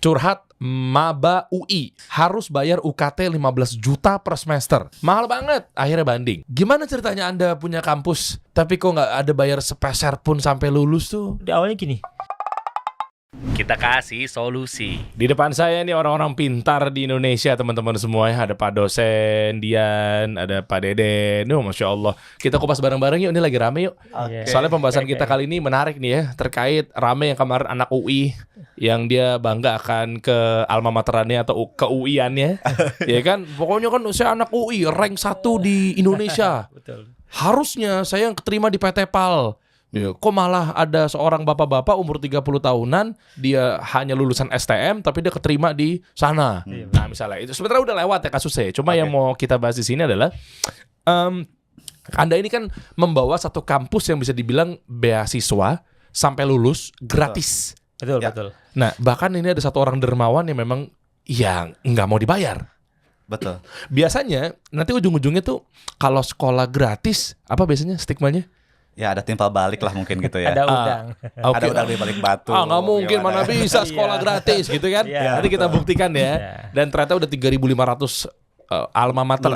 Curhat maba UI harus bayar UKT 15 juta per semester. Mahal banget, akhirnya banding. Gimana ceritanya Anda punya kampus tapi kok nggak ada bayar sepeser pun sampai lulus tuh? Di awalnya gini, Kita kasih solusi. Di depan saya nih orang-orang pintar di Indonesia, teman-teman semua ya. Ada Pak dosen, Dian, ada Pak Deden. Masya Allah. Kita kupas bareng-bareng yuk, ini lagi rame yuk. Oke. Soalnya pembahasan kita kali ini menarik nih ya. Terkait rame yang kemarin anak UI yang dia bangga akan ke alma materannya atau ke UI-annya. Ya kan, pokoknya kan saya anak UI, rank 1 di Indonesia. betul. Harusnya saya yang keterima di PT PAL. Ya, kok malah ada seorang bapak-bapak umur 30 tahunan, dia hanya lulusan STM tapi dia keterima di sana. Nah, misalnya itu sebenarnya udah lewat ya kasusnya. Cuma yang mau kita bahas di sini adalah Anda ini kan membawa satu kampus yang bisa dibilang beasiswa sampai lulus gratis. Betul, Ya. betul. Nah, bahkan ini ada satu orang dermawan yang memang yang nggak mau dibayar. Betul. Biasanya nanti ujung-ujungnya tuh kalau sekolah gratis, apa biasanya stigmanya? Ya ada timpal balik lah mungkin gitu ya. Ada udang. Ada udang di balik batu. Nggak mungkin, Gimana? mana bisa sekolah Iya. gratis gitu kan. Iya, Nanti kita buktikan ya. Iya. Dan ternyata udah 3.500 alma mater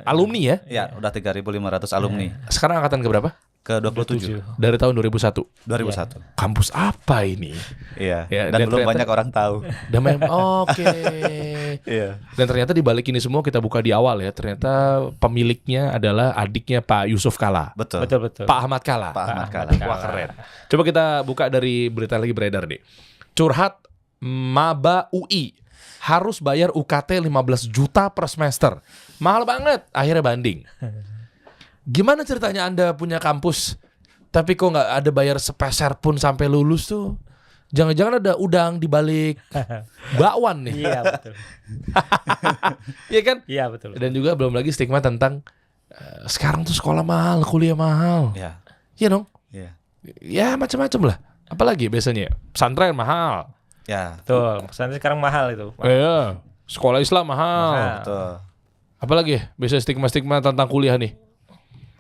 alumni ya. Ya udah 3.500 alumni. Sekarang angkatan ke berapa? Ke 27. Dari tahun 2001. 2001. Kampus apa ini? Iya. Ya, dan dan belum ternyata- banyak orang tahu. Oke. Iya. Dan ternyata di balik ini semua kita buka di awal ya. Ternyata pemiliknya adalah adiknya Pak Yusuf Kalla. Betul. Betul, betul. Pak Ahmad Kalla. Pak Ahmad Kalla. Wah, keren. Coba kita buka dari berita lagi beredar nih. Curhat maba UI harus bayar UKT 15 juta per semester. Mahal banget, akhirnya banding. Gimana ceritanya Anda punya kampus tapi kok nggak ada bayar sepeser pun sampai lulus tuh? Jangan-jangan ada udang di balik bakwan nih. Iya, betul. Iya kan? Iya, betul. Dan juga belum lagi stigma tentang sekarang tuh sekolah mahal, kuliah mahal. Iya. Iya dong. Iya. Ya macam-macam lah. Apalagi biasanya pesantren mahal. Ya. Betul. Pesantren sekarang mahal itu. Iya. Sekolah Islam mahal. Mahal. Betul. Apalagi biasa stigma-stigma tentang kuliah nih.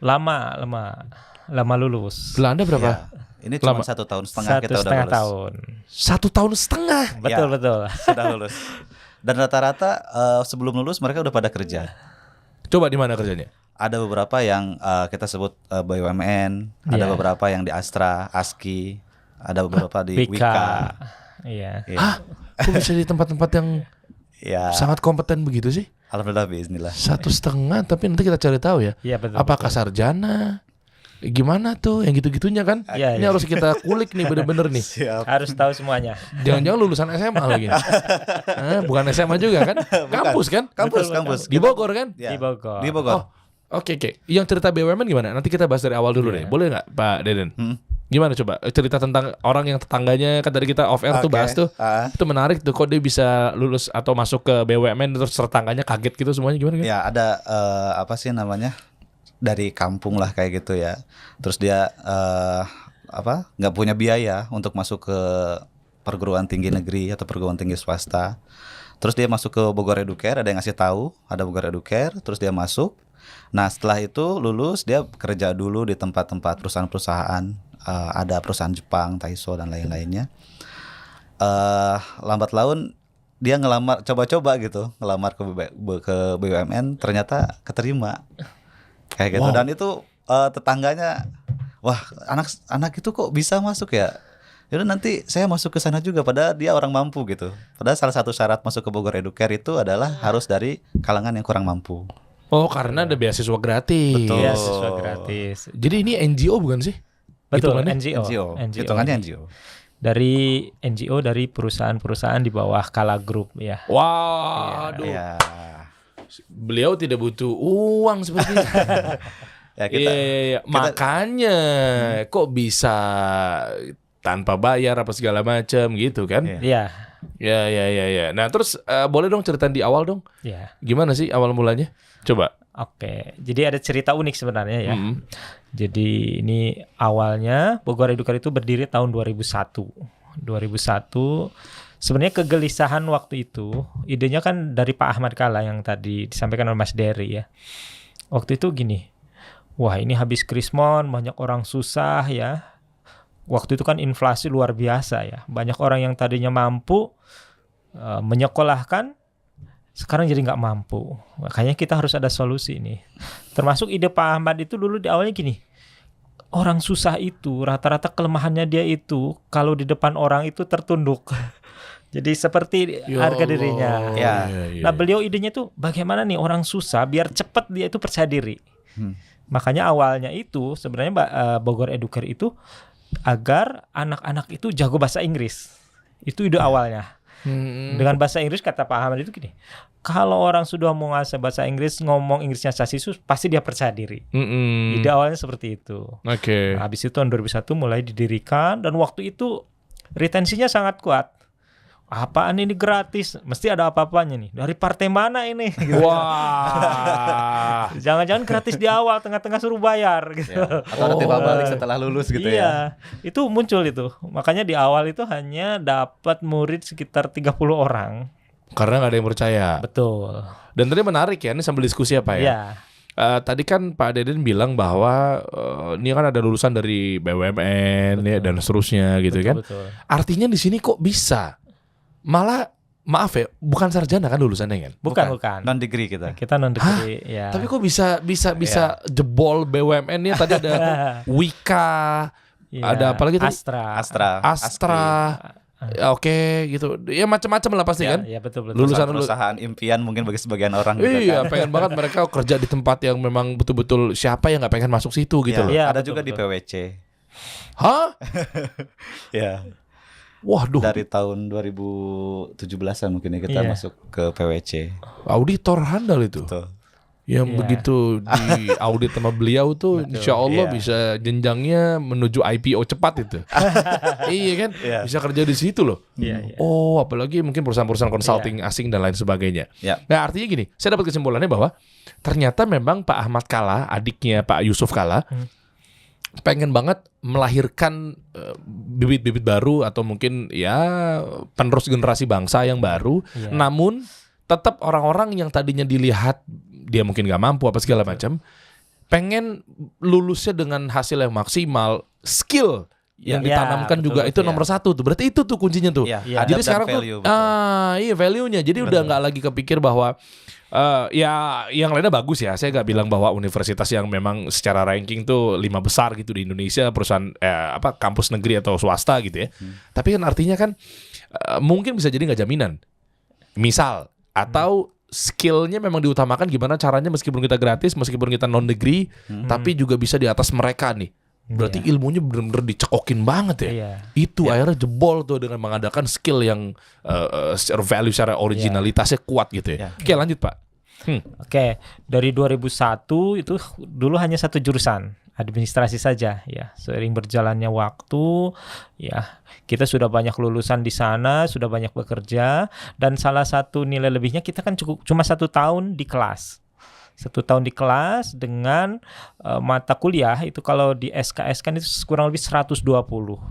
Lama lulus. Belanda berapa? Ya. Ini cuma Lama. 1 tahun setengah Satu kita udah setengah lulus. tahun. 1 tahun setengah. Betul, Ya. betul. Sudah lulus. Dan rata-rata sebelum lulus mereka udah pada kerja. Coba di mana kerjanya? Ada beberapa yang kita sebut BUMN, ada Iya. beberapa yang di Astra, ASKI, ada beberapa di Wika. Wika. Iya. Iya. Hah? Kok bisa di tempat-tempat yang Ya. sangat kompeten begitu sih? Alhamdulillah bismillah. 1,5, tapi nanti kita cari tahu ya. Iya, betul. Apakah betul. sarjana? Gimana tuh yang gitu-gitunya kan? Iya, Ini iya. harus kita kulik nih bener-bener nih. Siap. Harus tahu semuanya. Jangan-jangan lulusan SMA lagi. Bukan SMA juga kan? Kampus kan? Kampus, Betul, kampus. Di Bogor kan? Ya. Di Bogor. Di Bogor. Oh, oke. Yang cerita BUMN gimana? Nanti kita bahas dari awal dulu deh. Boleh nggak, Pak Deden? Gimana coba cerita tentang orang yang tetangganya, kan tadi kita off air tuh Oke. bahas tuh. Itu menarik tuh, kok dia bisa lulus atau masuk ke BUMN terus tetangganya kaget gitu semuanya, gimana? Ya ada apa sih namanya, dari kampung lah kayak gitu ya. Terus dia nggak punya biaya untuk masuk ke perguruan tinggi negeri atau perguruan tinggi swasta. Terus dia masuk ke Bogor Educare, ada yang ngasih tahu ada Bogor Educare, terus dia masuk. Nah setelah itu lulus dia kerja dulu di tempat-tempat perusahaan-perusahaan, ada perusahaan Jepang, Taiso dan lain-lainnya. Lambat laun dia ngelamar, coba-coba gitu ngelamar ke BUMN, ternyata keterima kayak gitu. Wow. Dan itu tetangganya, wah anak itu kok bisa masuk ya. Yaudah nanti saya masuk ke sana juga, padahal dia orang mampu gitu. Padahal salah satu syarat masuk ke Bogor Educare itu adalah harus dari kalangan yang kurang mampu. Oh, karena ada beasiswa gratis. Betul. Iya, siswa gratis. Jadi ini NGO bukan sih? Betul, Hitungannya? NGO. Hitungannya NGO. Dari NGO, dari perusahaan-perusahaan di bawah Kalla Group ya. Waduh. Ya. Beliau tidak butuh uang sepertinya. Ya kita, Iya. Makanya kok bisa tanpa bayar apa segala macam gitu kan? Iya. Iya. Ya. Nah, terus boleh dong ceritain di awal dong. Iya. Gimana sih awal mulanya? Coba. Oke, jadi ada cerita unik sebenarnya ya. Mm. Jadi ini awalnya Bogor Educare itu berdiri tahun 2001. 2001 sebenarnya kegelisahan waktu itu, idenya kan dari Pak Ahmad Kalla yang tadi disampaikan oleh Mas Dery ya. Waktu itu gini, wah ini habis Krismon, banyak orang susah ya. Waktu itu kan inflasi luar biasa ya. Banyak orang yang tadinya mampu menyekolahkan, sekarang jadi nggak mampu. Makanya kita harus ada solusi nih. Termasuk ide Pak Ahmad itu dulu di awalnya gini, orang susah itu rata-rata kelemahannya dia itu kalau di depan orang itu tertunduk. Jadi seperti Ya harga Allah. dirinya. Ya. Nah beliau idenya tuh bagaimana nih orang susah biar cepat dia itu percaya diri. Makanya awalnya itu sebenarnya Bogor Educare itu agar anak-anak itu jago bahasa Inggris. Itu ide awalnya. Dengan bahasa Inggris kata Pak Ahmad itu gini, kalau orang sudah menguasai bahasa Inggris, ngomong Inggrisnya sasisus, pasti dia percaya diri. Ide awalnya seperti itu. Oke. Nah, habis itu tahun 2001 mulai didirikan dan waktu itu retensinya sangat kuat. Apaan ini gratis? Mesti ada apa-apanya nih. Dari partai mana ini? Gitu. Wah. Jangan-jangan gratis di awal, tengah-tengah suruh bayar gitu. Ya. Atau ada timbal balik setelah lulus gitu ya. Iya, itu muncul itu. Makanya di awal itu hanya dapat murid sekitar 30 orang. Karena nggak ada yang percaya. Betul. Dan tadi menarik ya, ini sambil diskusi apa ya? Iya. Tadi kan Pak Deden bilang bahwa ini kan ada lulusan dari BUMN ya, dan seterusnya gitu Betul, kan. betul. Artinya di sini kok bisa? Malah maaf ya, bukan sarjana kan lulusannya kan? Bukan. Non degree kita. Kita non degree ya. Tapi kok bisa jebol BUMN-nya tadi ada Wika, Iya. ada apa lagi tadi? Astra. Astra. Ya, oke gitu. Ya macam-macam lah pasti kan. Iya, betul. Lulusan Perusahaan impian mungkin bagi sebagian orang gitu Iya, kan. pengen banget mereka kerja di tempat yang memang betul-betul siapa yang nggak pengen masuk situ gitu Ya, loh. Iya, ada betul, juga di betul. PWC. Hah? Ya. Waduh, Dari tahun 2017-an mungkin ya kita Iya. masuk ke PWC. auditor handal itu. Betul. Yang Iya. begitu di audit sama beliau tuh, insya Allah Iya. bisa jenjangnya menuju IPO cepat itu. Iya kan, Iya. bisa kerja di situ loh. Iya, iya. Oh, apalagi mungkin perusahaan-perusahaan consulting asing dan lain sebagainya. Ya. Nah, artinya gini, saya dapat kesimpulannya bahwa ternyata memang Pak Ahmad Kalla, adiknya Pak Yusuf Kalla, pengen banget melahirkan bibit-bibit baru atau mungkin ya penerus generasi bangsa yang baru. Iya. Namun tetap orang-orang yang tadinya dilihat dia mungkin nggak mampu apa segala macam, pengen lulusnya dengan hasil yang maksimal, skill yang Ya, ditanamkan betul, juga itu ya. nomor satu tuh. Berarti itu tuh kuncinya tuh. Iya, Iya. adab Jadi dan sekarang value, tuh betul. iya value-nya. Jadi udah nggak lagi kepikir bahwa ya yang lainnya bagus ya. Saya nggak bilang bahwa universitas yang memang secara ranking tuh 5 besar gitu di Indonesia, perusahaan kampus negeri atau swasta gitu ya. Tapi kan artinya kan mungkin bisa jadi nggak jaminan. Misal atau skillnya memang diutamakan gimana caranya meskipun kita gratis, meskipun kita non degree, tapi juga bisa di atas mereka nih. Berarti ilmunya benar-benar dicekokin banget ya. Iya. Itu akhirnya jebol tuh dengan mengadakan skill yang secara value, secara originalitasnya kuat gitu ya. Oke, lanjut Pak. Oke, dari 2001 itu dulu hanya satu jurusan, administrasi saja ya. Seiring berjalannya waktu, ya kita sudah banyak lulusan di sana, sudah banyak bekerja, dan salah satu nilai lebihnya kita kan cuma 1 tahun di kelas. 1 tahun di kelas dengan mata kuliah itu kalau di SKS kan itu kurang lebih 120,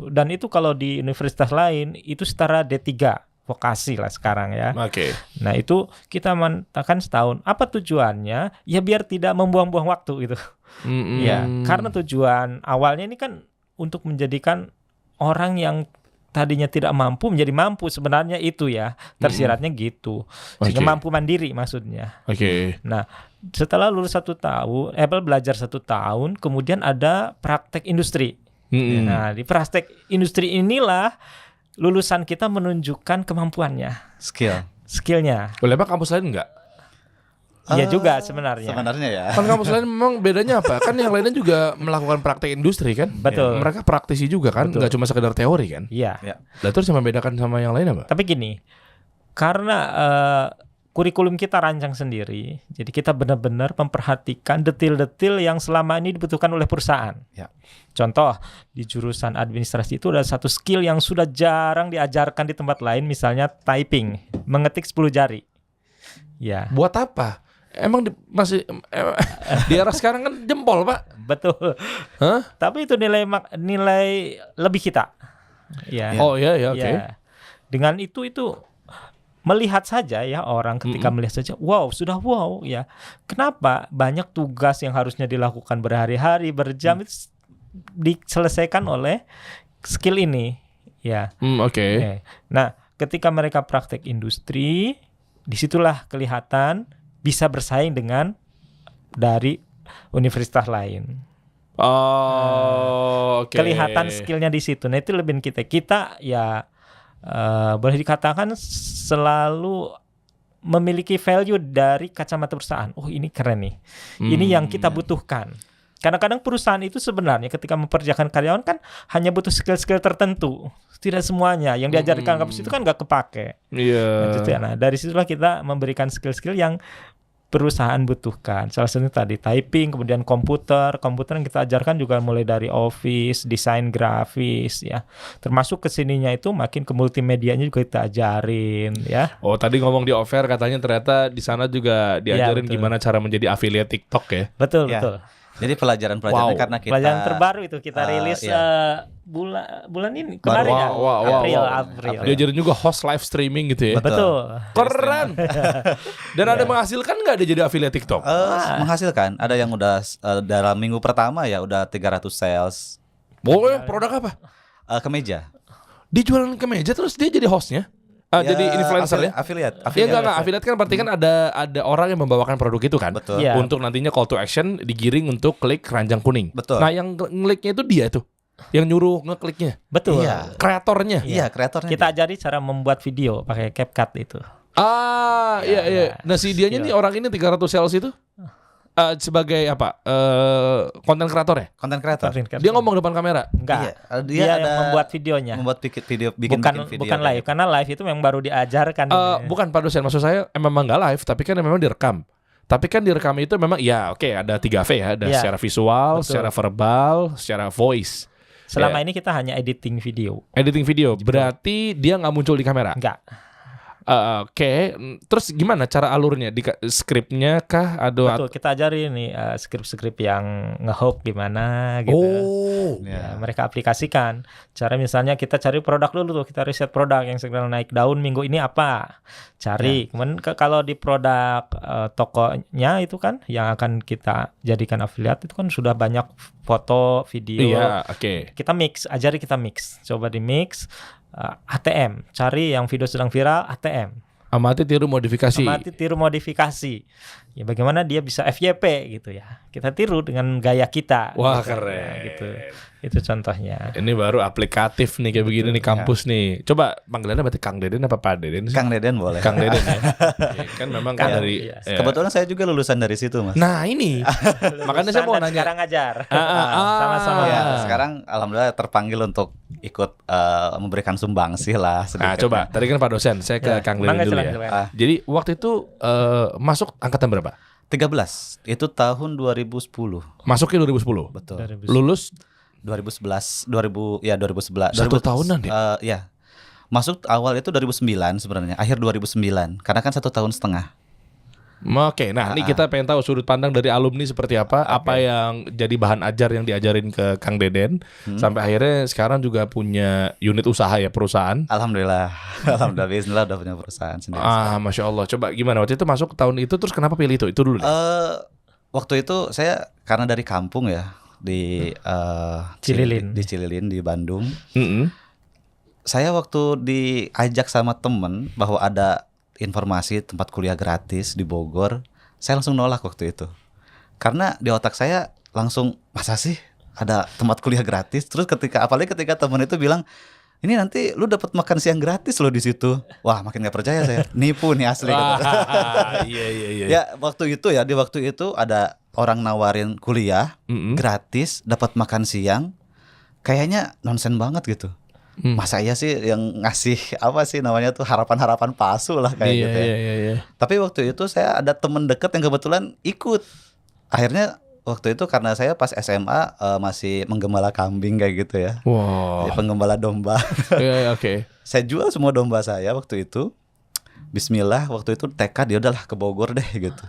dan itu kalau di universitas lain itu setara D3. Vokasi lah sekarang ya. Oke. Nah itu kita mantapkan setahun. Apa tujuannya? Ya biar tidak membuang-buang waktu gitu. Ya, karena tujuan awalnya ini kan untuk menjadikan orang yang tadinya tidak mampu menjadi mampu, sebenarnya itu ya. Tersiratnya gitu. Sehingga Oke. mampu mandiri maksudnya. Oke. Nah, setelah lulus 1 tahun, belajar 1 tahun, kemudian ada praktek industri. Nah, di praktek industri inilah lulusan kita menunjukkan kemampuannya, skillnya. Boleh Pak kampus lain enggak? Iya juga sebenarnya. Sebenarnya ya. Kan kampus lain memang bedanya apa? Kan yang lainnya juga melakukan praktek industri kan? Betul. Mereka praktisi juga kan? Betul. Nggak cuma sekedar teori kan? Iya. Ya. Lah terus yang membedakan sama yang lain apa? Tapi gini, karena kurikulum kita rancang sendiri, jadi kita benar-benar memperhatikan detil-detil yang selama ini dibutuhkan oleh perusahaan. Ya. Contoh, di jurusan administrasi itu ada satu skill yang sudah jarang diajarkan di tempat lain, misalnya typing, mengetik 10 jari. Ya, Buat apa? Emang masih di era sekarang kan jempol Pak? betul. Hah? Tapi itu nilai lebih kita. Ya. Oh iya ya oke. Ya. Dengan itu melihat saja ya orang ketika melihat saja, wow sudah wow ya. Kenapa banyak tugas yang harusnya dilakukan berhari-hari, berjam itu diselesaikan oleh skill ini ya. Oke. Oke. Nah, ketika mereka praktek industri, disitulah kelihatan bisa bersaing dengan dari universitas lain. Oh, oke. Kelihatan skillnya di situ. Nah itu lebih kita ya boleh dikatakan selalu memiliki value dari kacamata perusahaan. Oh ini keren nih. Ini yang kita butuhkan. Kadang-kadang perusahaan itu sebenarnya ketika memperkerjakan karyawan kan hanya butuh skill-skill tertentu. Tidak semuanya yang diajarkan kampus itu kan nggak kepake. Iya. Nah dari situlah kita memberikan skill-skill yang perusahaan butuhkan. Salah satunya tadi typing, kemudian komputer yang kita ajarkan juga mulai dari office, desain grafis ya. Termasuk kesininya itu makin ke multimedianya juga kita ajarin ya. Oh, tadi ngomong di offer katanya ternyata di sana juga diajarin betul. gimana cara menjadi affiliate TikTok ya. Betul, Ya. betul. Jadi pelajaran-pelajarannya karena kita Pelajaran terbaru itu kita rilis iya. bulan ini kemarin ya. Wow. April. Diajarin juga host live streaming gitu ya. Betul. Keren. Dan ada menghasilkan nggak dia jadi affiliate TikTok? menghasilkan. Ada yang udah dalam minggu pertama ya udah 300 sales Boleh, produk apa? kemeja. Dia jualan kemeja terus dia jadi hostnya? Jadi influencer ya? Affiliate. Iya enggak, affiliate kan berarti kan ada orang yang membawakan produk itu kan. Betul. Iya. Untuk nantinya call to action digiring untuk klik keranjang kuning. Betul. Nah, yang ngekliknya itu dia tuh. Yang nyuruh ngekliknya. Betul. Iya. Kreatornya. Iya, kreatornya. Kita ajari cara membuat video pakai CapCut itu. Iya. Nah, si dianya nih orang ini 300 sales itu sebagai apa? Konten kreator ya? Konten kreator. Dia ngomong depan kamera. Enggak. Iya, Dia yang membuat videonya. Membuat bikin video, Bukan live, karena live itu memang baru diajarkan. Bukan Pak dosen, maksud saya memang nggak live, tapi kan memang direkam. Tapi kan direkam itu memang ya oke, ada 3V ya, ada Iya. secara visual, Betul. secara verbal, secara voice. Selama Ya. ini kita hanya editing video. Editing video, berarti dia nggak muncul di kamera. Enggak. Oke, terus gimana cara alurnya? Di skripnya kah? Betul, kita ajari nih skrip-skrip yang nge-hook gimana gitu. Oh, Ya, mereka aplikasikan. Cara misalnya kita cari produk dulu tuh, kita riset produk yang segera naik daun minggu ini apa. Cari. Kemudian kalau di produk tokonya itu kan yang akan kita jadikan affiliate itu kan sudah banyak foto, video. iya, oke. Kita ajari kita mix. Coba di mix ATM, cari yang video sedang viral ATM. Amati tiru modifikasi. Amati tiru modifikasi. Ya bagaimana dia bisa FYP gitu ya. Kita tiru dengan gaya kita. Wah, gitu. keren. Ya, gitu. Itu contohnya. Ini baru aplikatif nih kayak begini nih kampus nih. Coba panggilannya berarti Kang Deden apa Pak Deden sih? Kang Deden boleh. Kang Deden ya. Iya, kan memang kan Kang, dari iya. Kebetulan saya juga lulusan dari situ, Mas. Nah, ini. Makanya saya mau Dan nanya. sekarang ngajar. Sama-sama. Sama-sama. Ya, sekarang alhamdulillah terpanggil untuk ikut memberikan sumbangsi lah Nah, sedikit. coba tadi kan Pak dosen, saya ke Ya, Kang Deden mangga, dulu silakan, ya. silakan. Jadi waktu itu masuk angkatan berapa? 13. Itu tahun 2010. Masuknya 2010. Betul. Lulus 2011, 2011. Satu tahunan ya? Ya. Masuk awal itu 2009 sebenarnya, akhir 2009. Karena kan 1 tahun setengah. Oke, nah ini kita pengen tahu sudut pandang dari alumni seperti apa yang jadi bahan ajar yang diajarin ke Kang Deden sampai akhirnya sekarang juga punya unit usaha ya, perusahaan. Alhamdulillah. Alhamdulillah bismillah udah punya perusahaan sendiri. Masya Allah. Coba gimana waktu itu masuk tahun itu terus kenapa pilih itu? Itu dulu deh. Waktu itu saya karena dari kampung ya di Cililin. di Cililin di Bandung. Mm-mm. Saya waktu diajak sama temen bahwa ada informasi tempat kuliah gratis di Bogor, saya langsung nolak waktu itu. Karena di otak saya langsung, masa sih ada tempat kuliah gratis? Terus apalagi ketika temen itu bilang, ini nanti lu dapat makan siang gratis loh di situ. Wah, makin gak percaya saya. Nipu nih asli. Iya. Ya waktu itu ada orang nawarin kuliah gratis, dapat makan siang. Kayaknya nonsen banget gitu. Masa iya sih yang ngasih apa sih namanya tuh harapan-harapan palsu lah kayak gitu ya. Iya. Tapi waktu itu saya ada temen deket yang kebetulan ikut. Akhirnya waktu itu karena saya pas SMA masih menggembala kambing kayak gitu ya. Wow. Jadi penggembala domba. Iya, oke. Saya jual semua domba saya waktu itu. Bismillah waktu itu tekad ya udahlah ke Bogor deh gitu.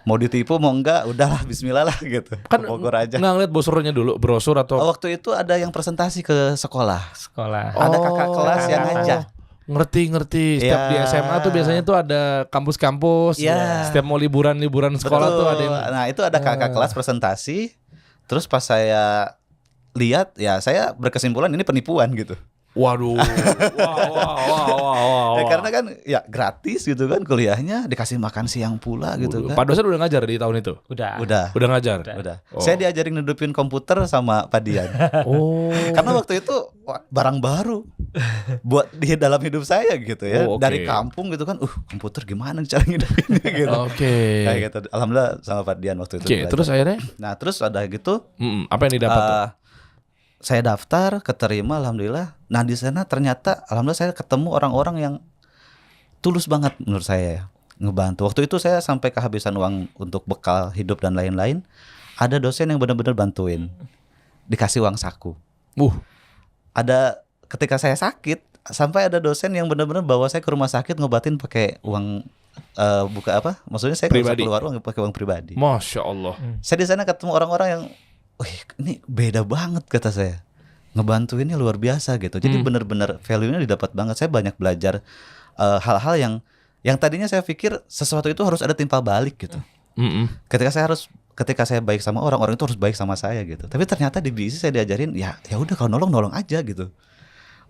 Mau ditipu mau enggak udahlah bismillah lah gitu. Kan Ke Bogor aja. nggak ngeliat brosurnya dulu, brosur atau Waktu itu ada yang presentasi ke sekolah. Sekolah. Ada kakak kelas yang ngajak. Ngerti. Setiap di Ya. SMA tuh biasanya tuh ada kampus-kampus. Ya. Setiap mau liburan sekolah Betul. tuh ada yang Nah itu ada kakak kelas presentasi. Terus pas saya lihat ya saya berkesimpulan ini penipuan gitu. Waduh. Wah. Karena kan ya gratis gitu kan kuliahnya, dikasih makan siang pula gitu kan. Pak dosen udah ngajar di tahun itu? Udah Ngajar? Udah. Oh. Saya diajarin ngedupin komputer sama Pak Dian. Oh. Karena waktu itu barang baru buat di dalam hidup saya gitu ya. Oh, oke. Dari kampung gitu kan, komputer gimana cara ngidupinnya gitu. Oke. Kayak gitu. Alhamdulillah sama Pak Dian waktu itu. Oke, belajar. terus akhirnya Nah, terus ada gitu apa yang didapat tuh? saya daftar, keterima alhamdulillah. Nah, di sana ternyata alhamdulillah saya ketemu orang-orang yang tulus banget menurut saya ya, ngebantu. Waktu itu saya sampai kehabisan uang untuk bekal hidup dan lain-lain. Ada dosen yang benar-benar bantuin. Dikasih uang saku. Ada ketika saya sakit, sampai ada dosen yang benar-benar bawa saya ke rumah sakit ngobatin pakai uang maksudnya saya nggak usah Pribadi. keluar uang, pakai uang pribadi. Masya Allah. Saya di sana ketemu orang-orang yang, wih ini beda banget kata saya, ngebantuinnya luar biasa gitu. Jadi benar-benar value-nya didapat banget. Saya banyak belajar hal-hal yang tadinya saya pikir sesuatu itu harus ada timbal balik gitu. Ketika saya baik sama orang itu harus baik sama saya gitu. Tapi ternyata di BISI saya diajarin ya udah kalau nolong aja gitu.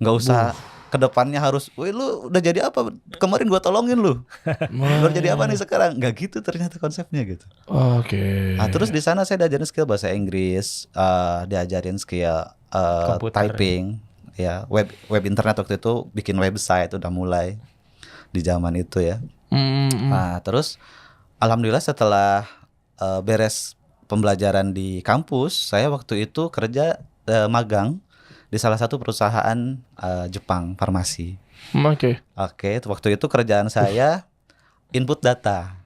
Nggak usah kedepannya harus, wih lu udah jadi apa? Kemarin gua tolongin lu. Lu jadi apa nih sekarang? Nggak gitu ternyata konsepnya gitu. Oke. Nah, terus di sana saya diajarin skill bahasa Inggris, diajarin skill Komputer. typing, ya web internet waktu itu bikin website udah mulai di zaman itu ya. Nah, terus alhamdulillah setelah beres pembelajaran di kampus, saya waktu itu kerja magang di salah satu perusahaan Jepang farmasi. Oke. Oke, waktu itu kerjaan saya input data.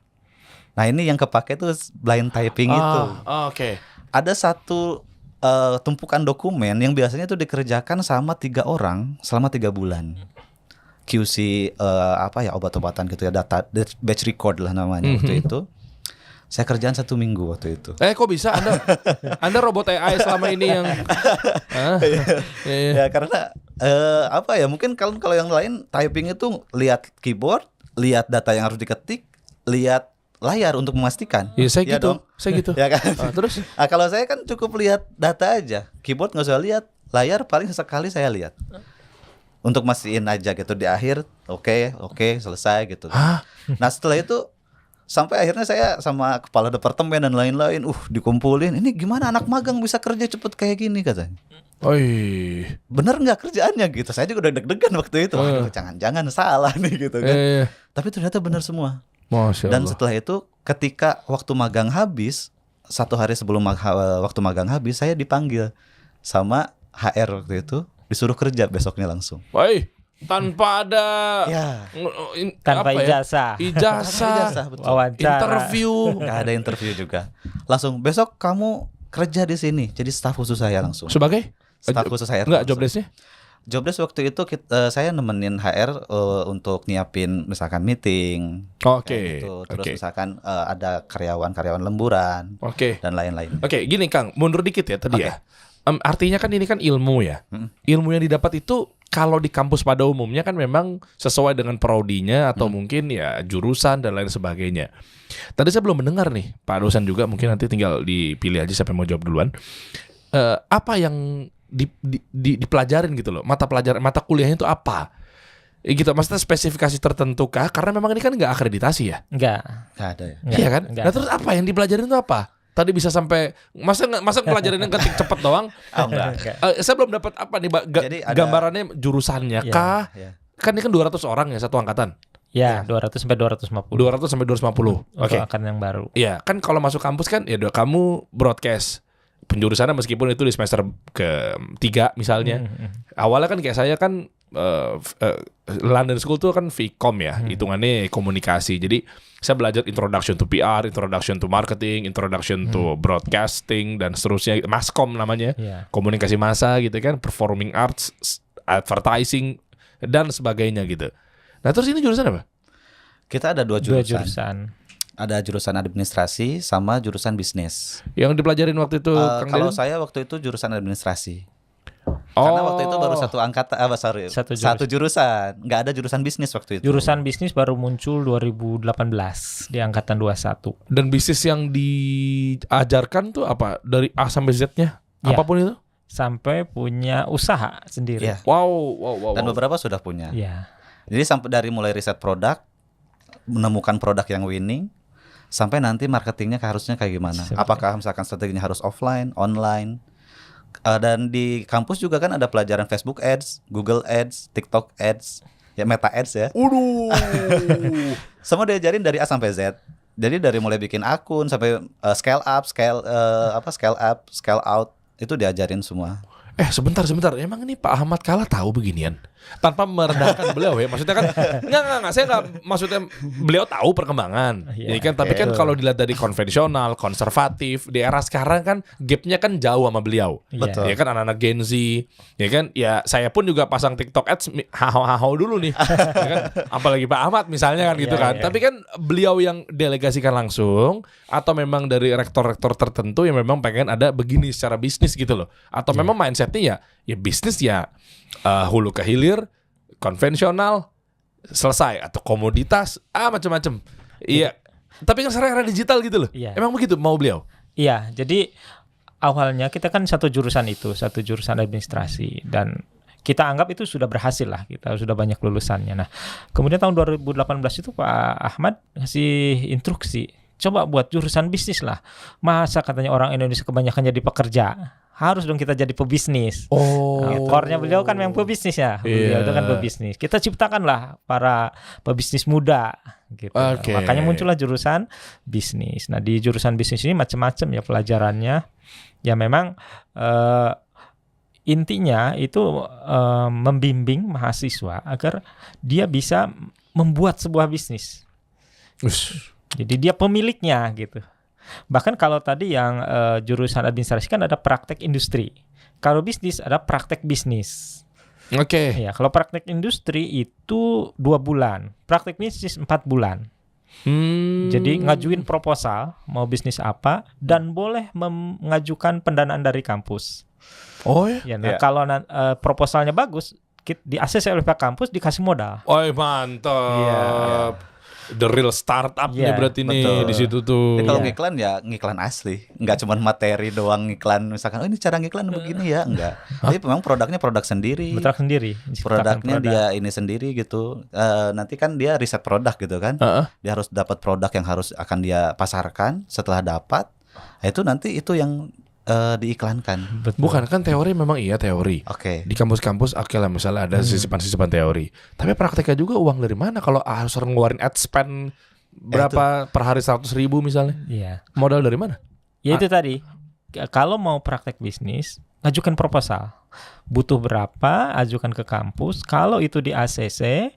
Nah, ini yang kepake tuh blind typing itu. Oke. Ada satu tumpukan dokumen yang biasanya itu dikerjakan sama 3 orang selama 3 bulan. QC obat-obatan gitu ya, data batch record lah namanya waktu itu. Saya kerjaan 1 minggu waktu itu. Kok bisa Anda robot AI selama ini yang Ya karena mungkin kalau yang lain typing itu lihat keyboard, lihat data yang harus diketik, lihat layar untuk memastikan. Ya saya Ya gitu. dong. Saya gitu. Ya kan? Terus Nah, kalau saya kan cukup lihat data aja, keyboard nggak usah lihat, layar paling sesekali saya lihat. Untuk mastiin aja gitu di akhir, oke selesai gitu. Nah setelah itu sampai akhirnya saya sama kepala departemen dan lain-lain, dikumpulin. Ini gimana anak magang bisa kerja cepet kayak gini katanya. Bener nggak kerjaannya gitu? Saya juga udah deg-degan waktu itu. Waduh, jangan-jangan salah nih gitu kan. Tapi ternyata benar semua. Masya Dan Allah. setelah itu ketika waktu magang habis, 1 hari sebelum waktu magang habis, saya dipanggil sama HR waktu itu, disuruh kerja besoknya langsung. Tanpa ada Tanpa apa ya? ijazah. Ijazah, betul. Wawancara. interview. Nggak ada interview juga. Langsung besok kamu kerja di sini. Jadi staf khusus saya langsung. Sebagai Staf khusus HR. Enggak, job desk-nya? Job desk waktu itu saya nemenin HR untuk nyiapin misalkan meeting. Oke. Gitu. Terus Oke. misalkan ada karyawan lemburan Oke. dan lain-lain. Oke, gini Kang, mundur dikit ya tadi ya. Artinya kan ini kan ilmu ya. Ilmu yang didapat itu kalau di kampus pada umumnya kan memang sesuai dengan prodinya atau mungkin ya jurusan dan lain sebagainya. Tadi saya belum mendengar nih, Pak dosen juga mungkin nanti tinggal dipilih aja siapa yang mau jawab duluan. Apa yang dipelajarin gitu loh? Mata kuliahnya itu apa? Gitu, maksudnya spesifikasi tertentu kah? Karena memang ini kan nggak akreditasi ya. Enggak. Nggak ada ya. Enggak, Iya kan? enggak. Nah terus apa yang dipelajarin itu apa? Tadi bisa sampai masa pelajarin yang ketik cepet doang? Enggak. Saya belum dapat apa nih, Jadi ada- gambarannya jurusannya Iya, kah? Ya. Kan ini kan 200 orang ya satu angkatan. Ya, 200 sampai 250. 200 sampai 250. Untuk Oke. angkatan yang baru. Iya, kan kalau masuk kampus kan ya kamu broadcast. Penjurusannya meskipun itu di semester ke-3 misalnya. Awalnya kan kayak saya kan London School tuh kan Vcom ya, hitungannya komunikasi. Jadi saya belajar introduction to PR, introduction to marketing, introduction to broadcasting dan seterusnya, maskom namanya. Iya. Komunikasi massa gitu kan, performing arts, advertising dan sebagainya gitu. Nah, terus ini jurusan apa? Kita ada 2 Dua jurusan. jurusan. Ada jurusan administrasi sama jurusan bisnis. Yang dipelajarin waktu itu Kang Kalau Deddy? saya waktu itu jurusan administrasi. Karena waktu itu baru satu angkatan, satu jurusan. Nggak ada jurusan bisnis waktu itu. Jurusan bisnis baru muncul 2018 di angkatan 21. Dan bisnis yang diajarkan tuh apa? Dari A sampai Z-nya? Iya. Apapun itu? sampai punya usaha sendiri. Iya. Wow. Dan beberapa sudah punya. Iya. Jadi sampai dari mulai riset produk, menemukan produk yang winning, sampai nanti marketingnya harusnya kayak gimana. Seperti- Apakah misalkan strateginya harus offline, online. Dan di kampus juga kan ada pelajaran Facebook Ads, Google Ads, TikTok Ads, ya Meta Ads ya. Semua diajarin dari A sampai Z. Jadi dari mulai bikin akun sampai scale up, scale out, itu diajarin semua. Sebentar. Emang ini Pak Ahmad Kala tahu beginian? Tanpa merendahkan beliau ya. Maksudnya kan enggak, saya enggak maksudnya beliau tahu perkembangan. Iya, Ya kan, tapi kan kalau dilihat dari konvensional, konservatif, di era sekarang kan gapnya kan jauh sama beliau. Betul. Ya kan anak-anak Gen Z, ya kan? Ya saya pun juga pasang TikTok ads hahau dulu nih. Ya kan? Apalagi Pak Ahmad misalnya kan gitu Iya, kan. iya. Tapi kan beliau yang delegasikan langsung atau memang dari rektor-rektor tertentu yang memang pengen ada begini secara bisnis gitu loh. Atau memang mindsetnya ya bisnis ya hulu ke hilir, konvensional, selesai, atau komoditas, macam-macam. Iya. Tapi kan sekarang era digital gitu loh. Iya. Emang begitu mau beliau? Iya, jadi awalnya kita kan satu jurusan administrasi, dan kita anggap itu sudah berhasil lah, kita sudah banyak lulusannya. Nah, kemudian tahun 2018 itu Pak Ahmad ngasih instruksi, coba buat jurusan bisnis lah. Masa katanya orang Indonesia kebanyakan jadi pekerja, harus dong kita jadi pebisnis. Nah, core-nya beliau kan memang pebisnis ya. Beliau itu kan pebisnis. Kita ciptakanlah para pebisnis muda gitu. Oke. Makanya muncullah jurusan bisnis. Nah, di jurusan bisnis ini macam-macam ya pelajarannya. Ya memang intinya itu membimbing mahasiswa agar dia bisa membuat sebuah bisnis. Jadi dia pemiliknya gitu. Bahkan kalau tadi yang jurusan administrasi kan ada praktek industri. Kalau bisnis ada praktek bisnis. Oke. Ya, kalau praktek industri itu 2 bulan, praktek bisnis 4 bulan. Jadi ngajuin proposal mau bisnis apa dan boleh mengajukan pendanaan dari kampus. Oh ya. Ya, nah Ya. kalau proposalnya bagus, di ACC oleh Pak kampus dikasih modal. Mantap. Iya. The real startup nih Iya, berarti nih betul. di situ tuh. Jadi kalau Iya. ngiklan ya ngiklan asli, nggak cuma materi doang ngiklan. Misalkan, ini cara ngiklan begini ya, enggak. Tapi memang produknya produk sendiri. Betul sendiri. Ciptakan Produknya produk. dia ini sendiri gitu. Nanti kan dia riset produk gitu kan. Heeh. Dia harus dapat produk yang harus akan dia pasarkan. Setelah dapat, itu nanti itu yang diiklankan. Betul. Bukan kan teori memang iya teori. Oke. Di kampus-kampus oke lah misalnya ada sisipan-sisipan teori. Tapi prakteknya juga uang dari mana kalau harus ngeluarin ad spend berapa per hari 100.000 misalnya? Iya. Modal dari mana? Ya itu tadi. Kalau mau praktek bisnis, ajukan proposal. Butuh berapa, ajukan ke kampus. Kalau itu di ACC,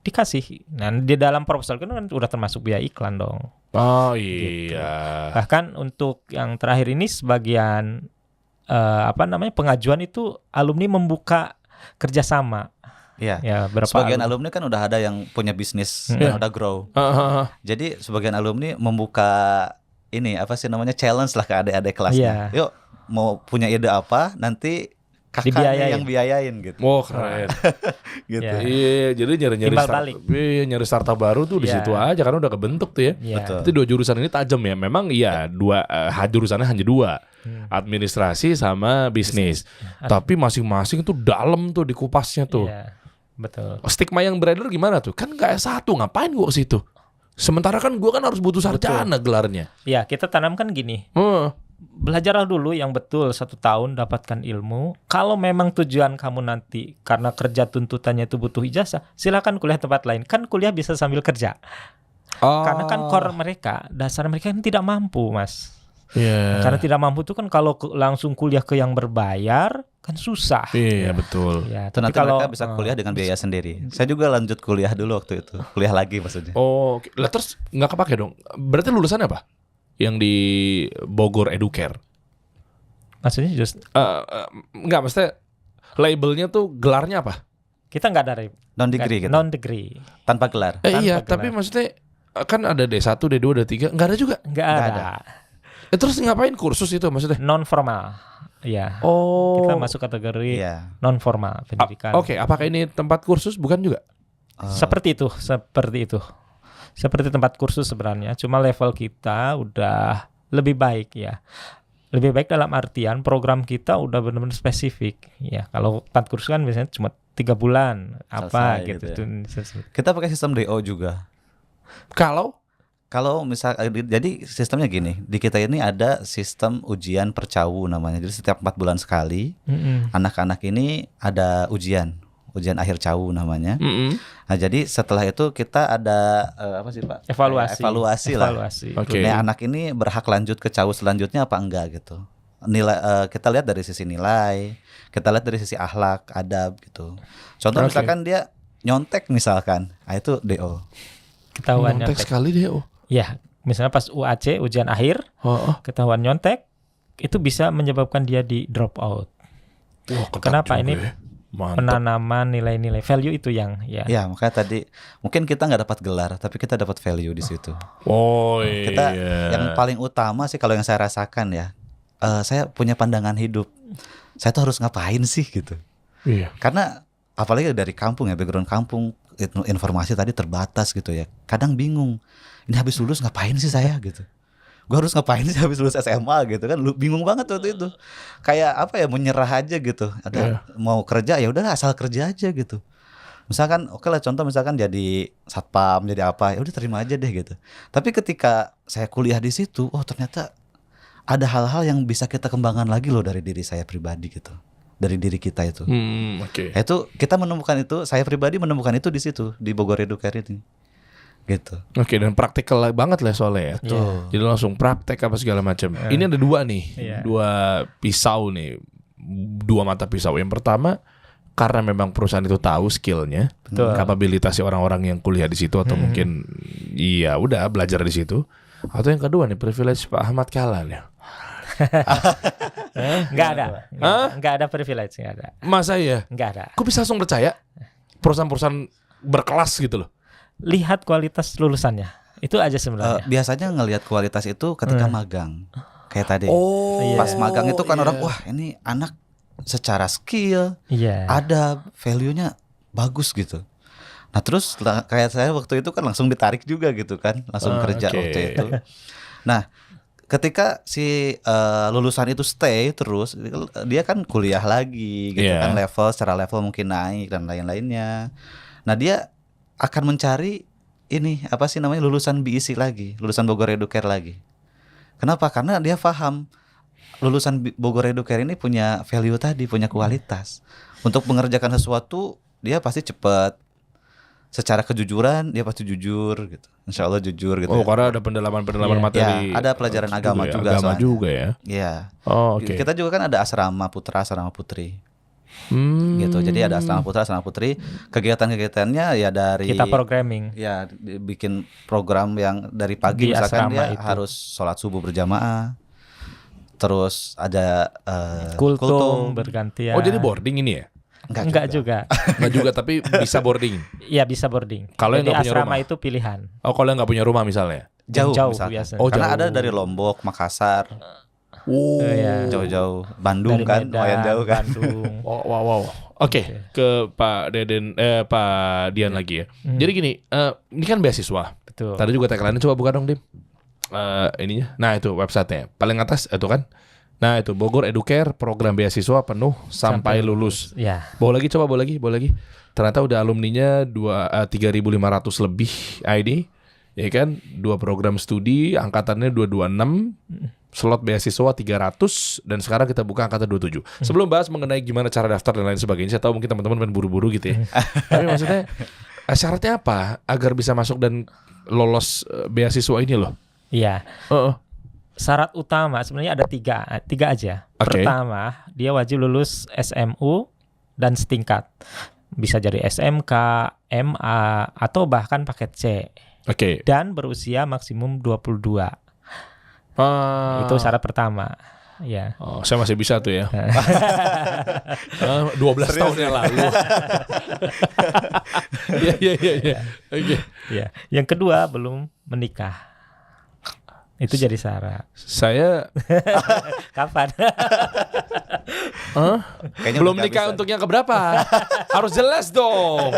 dikasih. Nah, di dalam proposal kan udah termasuk biaya iklan dong. Oh iya. Bahkan untuk yang terakhir ini sebagian pengajuan itu alumni membuka kerjasama. Iya. Ya, berapa Sebagian alumni kan udah ada yang punya bisnis dan udah grow. Jadi sebagian alumni membuka ini apa sih namanya challenge lah ke adik-adik kelasnya. Iya. Yuk mau punya ide apa nanti kakaknya Dibiayain. yang biayain gitu. Oh keren. Gitu. Ya. Iya, jadi nyari-nyari Timbal balik. nyari startup baru tuh di Iya. situ aja karena udah kebentuk tuh ya. Iya. Betul. Itu dua jurusan ini tajam ya. Memang iya jurusannya hanya 2. Administrasi sama bisnis. Tapi masing-masing tuh dalam tuh di kupasnya tuh. Iya, betul. Stigma yang beredar gimana tuh? Kan nggak S1, ngapain gua ke situ? Sementara kan gua kan harus butuh sarjana gelarnya. Ya, kita tanamkan gini. Heeh. Belajarlah dulu yang betul 1 tahun, dapatkan ilmu. Kalau memang tujuan kamu nanti karena kerja tuntutannya itu butuh ijazah, silakan kuliah tempat lain. Kan kuliah bisa sambil kerja. Karena kan core mereka, dasar mereka kan tidak mampu, Mas. Iya. Karena tidak mampu itu kan kalau langsung kuliah ke yang berbayar kan susah. Iya, betul. Ya, Itu tapi nanti kalau mereka bisa kuliah dengan biaya sendiri. Saya juga lanjut kuliah dulu waktu itu. Kuliah lagi maksudnya. Oh, lah terus nggak kepake dong. Berarti lulusannya apa? Yang di Bogor Educare. maksudnya Nggak, maksudnya labelnya tuh gelarnya apa? kita nggak ada Non degree gitu. non degree, Tanpa gelar. Iya, Tanpa tapi gelar. maksudnya kan ada D1, D2, D3, nggak ada juga. nggak Nggak ada. Terus ngapain kursus itu maksudnya? Non formal, ya. Oh, Kita masuk kategori Iya. non formal pendidikan. Oke, apakah ini tempat kursus? Bukan juga? Seperti itu. Seperti tempat kursus sebenarnya. Cuma level kita udah lebih baik ya. Lebih baik dalam artian program kita udah benar-benar spesifik. Ya, kalau 4 kursus kan biasanya cuma 3 bulan apa Selesai gitu. gitu ya. Selesai. Kita pakai sistem DO juga. Kalau misal jadi sistemnya gini, di kita ini ada sistem ujian percawu namanya. Jadi setiap 4 bulan sekali anak-anak ini ada ujian akhir cawu namanya. Nah, jadi setelah itu kita ada apa sih Pak? Evaluasi lah. Oke. Nah, anak ini berhak lanjut ke cawu selanjutnya apa enggak gitu. Nilai kita lihat dari sisi nilai, kita lihat dari sisi akhlak, adab gitu. Contoh misalkan dia nyontek misalkan, itu DO. Ketahuan Nyontek nyontek. sekali deh. Ya, misalnya pas UAC ujian akhir ketahuan nyontek, itu bisa menyebabkan dia di drop out. Wah, ketat Kenapa juga ini? ya. Mantap. Penanaman nilai-nilai value itu yang ya. Ya, makanya tadi mungkin kita nggak dapat gelar, tapi kita dapat value di situ. Oh iya. Kita yang paling utama sih kalau yang saya rasakan ya, saya punya pandangan hidup. Saya tuh harus ngapain sih gitu. Iya. Karena apalagi dari kampung ya, background kampung, informasi tadi terbatas gitu ya. Kadang bingung. Ini habis lulus ngapain sih saya gitu. Gue harus ngapain sih habis lulus SMA gitu kan. Bingung banget waktu itu. Kayak apa ya, menyerah aja gitu. Ada mau kerja ya udah asal kerja aja gitu. Misalkan oke lah, contoh misalkan jadi satpam, jadi apa, ya udah terima aja deh gitu. Tapi ketika saya kuliah di situ, oh ternyata ada hal-hal yang bisa kita kembangkan lagi loh dari diri saya pribadi gitu. Dari diri kita itu. Oke. Itu kita menemukan itu, saya pribadi menemukan itu di situ, di Bogor Educare ini. Gitu. Oke, dan praktikal banget lah soalnya ya. Betul. Jadi langsung praktek apa segala macam. Ini ada 2 nih, Iya. 2 pisau nih, 2 mata pisau. Yang pertama, karena memang perusahaan itu tahu skillnya, kapabilitas orang-orang yang kuliah di situ atau mungkin iya udah belajar di situ. Atau yang kedua nih, privilege Pak Ahmad Kahlan ya. Nggak ada privilege, nggak ada. Masa ya? Nggak ada. Kok bisa langsung percaya perusahaan-perusahaan berkelas gitu loh? Lihat kualitas lulusannya. Itu aja sebenarnya. Biasanya ngelihat kualitas itu ketika magang. Kayak tadi. Oh, Pas magang itu kan orang, wah ini anak secara skill, Iya. ada value-nya bagus gitu. Nah terus kayak saya waktu itu kan langsung ditarik juga gitu kan, langsung kerja oke. waktu itu. Nah ketika si lulusan itu stay terus, dia kan kuliah lagi gitu Iya. kan, secara level mungkin naik dan lain-lainnya. Nah dia akan mencari ini apa sih namanya, lulusan BEC lagi, lulusan Bogor Educare lagi. Kenapa? Karena dia paham lulusan Bogor Educare ini punya value tadi, punya kualitas. Untuk mengerjakan sesuatu dia pasti cepat. Secara kejujuran dia pasti jujur gitu. Insya Allah jujur gitu. Oh, karena ada pendalaman Iya. materi. Ya, ada pelajaran agama ya, juga agama soalnya. juga ya. Iya. Oh, oke. Kita juga kan ada asrama putra, asrama putri. Gitu. Jadi ada asrama putra, asrama putri. Kegiatan-kegiatannya ya dari Kita programming. ya bikin program yang dari pagi Di misalkan asrama dia itu. harus sholat subuh berjamaah. Terus ada Kultum bergantian. Oh, jadi boarding ini ya? Enggak juga. Enggak juga, tapi bisa boarding. Iya, bisa boarding. Kalau yang Jadi nggak punya asrama rumah? itu pilihan. Oh, kalau yang nggak punya rumah misalnya? Jauh, Jauh misalkan. biasanya. Oh, Karena jauh. ada dari Lombok, Makassar, Oh, Iya. jauh-jauh, Bandung Dari kan, Medan, lumayan jauh kan. Bandung. wow. Oke, ke Pak Deden, Pak Dian lagi ya. Jadi gini, ini kan beasiswa. Betul. Tadi juga tagline-nya coba buka dong, Dim. Ininya. Nah, itu websitenya. Paling atas itu kan. Nah, itu Bogor Educare, program beasiswa penuh sampai lulus. Ya. Bawa lagi. Ternyata udah alumninya 3.500 lebih ID, ya kan? 2 program studi, angkatannya 226, slot beasiswa 300, dan sekarang kita buka angkatan 27. Sebelum bahas mengenai gimana cara daftar dan lain sebagainya, saya tahu mungkin teman-teman pengen buru-buru gitu ya. Tapi maksudnya syaratnya apa agar bisa masuk dan lolos beasiswa ini loh? Iya. Heeh. Syarat utama sebenarnya ada tiga aja. Oke. Pertama, dia wajib lulus SMU dan setingkat. Bisa jadi SMK, MA, atau bahkan paket C. Oke. Dan berusia maksimum 22. Itu syarat pertama. Ya. Oh, saya masih bisa tuh ya. 12 tahun yang lalu. Iya. Oke. Ya. Yang kedua, belum menikah. Itu jadi syarat. Saya Kapan? Kayaknya Belum udah nggak nikah bisa. untuk yang keberapa? Harus jelas dong.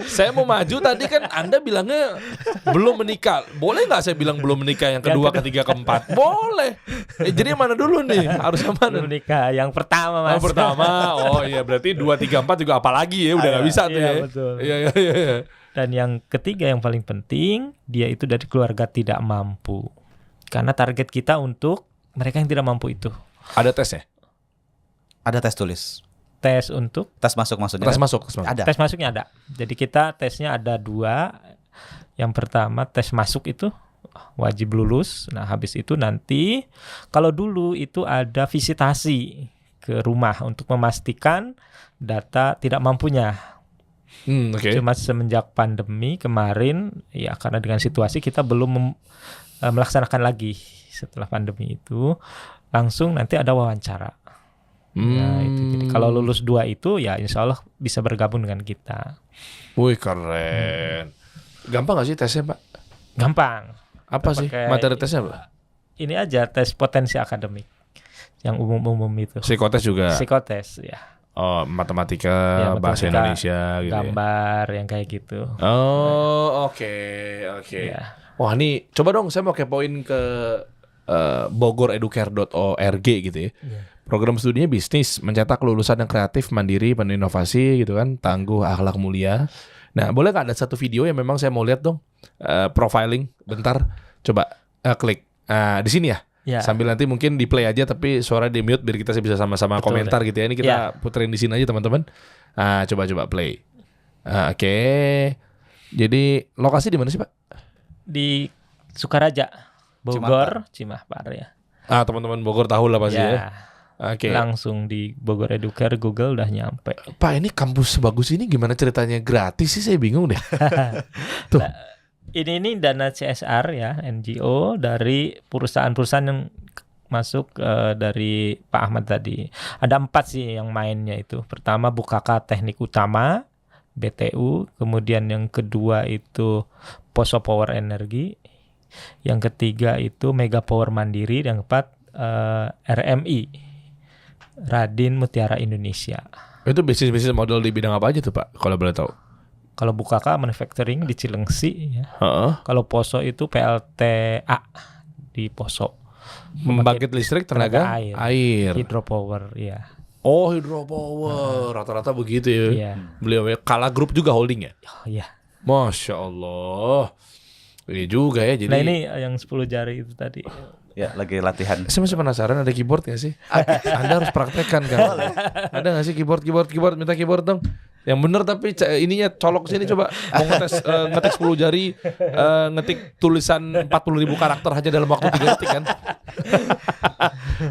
Saya mau maju tadi kan Anda bilangnya belum menikah. Boleh nggak saya bilang belum menikah yang kedua, ketiga, keempat? Boleh. Jadi yang mana dulu nih? Harus yang mana? Belum nikah. Yang pertama Mas. Yang pertama, oh iya berarti 2, 3, 4 juga apalagi ya, udah nggak bisa tuh Iya, ya. betul. Iya. Dan yang ketiga yang paling penting, dia itu dari keluarga tidak mampu. Karena target kita untuk mereka yang tidak mampu itu. Ada tesnya? Ada tes tulis. Tes untuk Tes masuk maksudnya. Tes kan? masuk. Ada. tes masuknya ada. Jadi kita tesnya ada 2. Yang pertama tes masuk itu wajib lulus. Nah habis itu nanti kalau dulu itu ada visitasi ke rumah untuk memastikan data tidak mampunya. Oke. Cuma semenjak pandemi kemarin ya karena dengan situasi kita belum melaksanakan lagi setelah pandemi itu langsung nanti ada wawancara. Nah, itu. Jadi kalau lulus 2 itu ya insya Allah bisa bergabung dengan kita. Wih keren. Gampang gak sih tesnya Pak? Gampang. Apa sih Pakai- materi tesnya Pak? Ini aja tes potensi akademik yang umum-umum itu. Psikotes juga. Psikotes ya. Oh matematika, Ya, bahasa matematika, Indonesia gitu. Ya? gambar yang kayak gitu. Oh oke. Ya. Wah ini coba dong saya mau kepoin ke bogoreducare.org gitu ya. Program studinya bisnis, mencetak lulusan yang kreatif, mandiri, penuh inovasi gitu kan, tangguh, akhlak mulia. Nah, boleh nggak ada satu video yang memang saya mau lihat dong, profiling, bentar, coba klik di sini ya. Ya. Sambil nanti mungkin di play aja, tapi suara di mute biar kita bisa sama-sama Betul, komentar gitu ya. Ini kita puterin di sini aja teman-teman. Coba play. Oke. Jadi lokasi di mana sih Pak? Di Sukaraja, Bogor, Cimahpar ya. Teman-teman Bogor tahu lah pasti ya. Oke. Langsung di Bogor Educare Google udah nyampe. Pak ini kampus sebagus ini gimana ceritanya gratis sih saya bingung deh. Tuh. Ini dana CSR ya, NGO dari perusahaan-perusahaan yang masuk dari Pak Ahmad tadi. Ada 4 sih yang mainnya itu. Pertama Bukaka Teknik Utama, BTU. Kemudian yang kedua itu Poso Power Energi. Yang ketiga itu Mega Power Mandiri. Yang keempat RMI. Radin Mutiara Indonesia. Itu bisnis model di bidang apa aja tuh Pak kalau boleh tahu? Kalau Bukaka manufacturing di Cilengsi ya. Heeh. Kalau Poso itu PLTA di Poso. Membangkit listrik tenaga air. Hydropower ya. Oh, hydropower. Rata-rata begitu ya. Iya. Beliau Kala Group juga holding ya? Oh iya. Masya Allah. Ini juga ya jadi. Nah ini yang 10 jari itu tadi. Ya, lagi latihan. Saya masih penasaran ada keyboard gak sih? Anda harus praktekkan kan. Ada gak sih keyboard minta keyboard dong. Yang bener tapi ininya colok sini coba. Mau ngetik 10 jari, ngetik tulisan 40.000 karakter hanya dalam waktu 3 detik kan.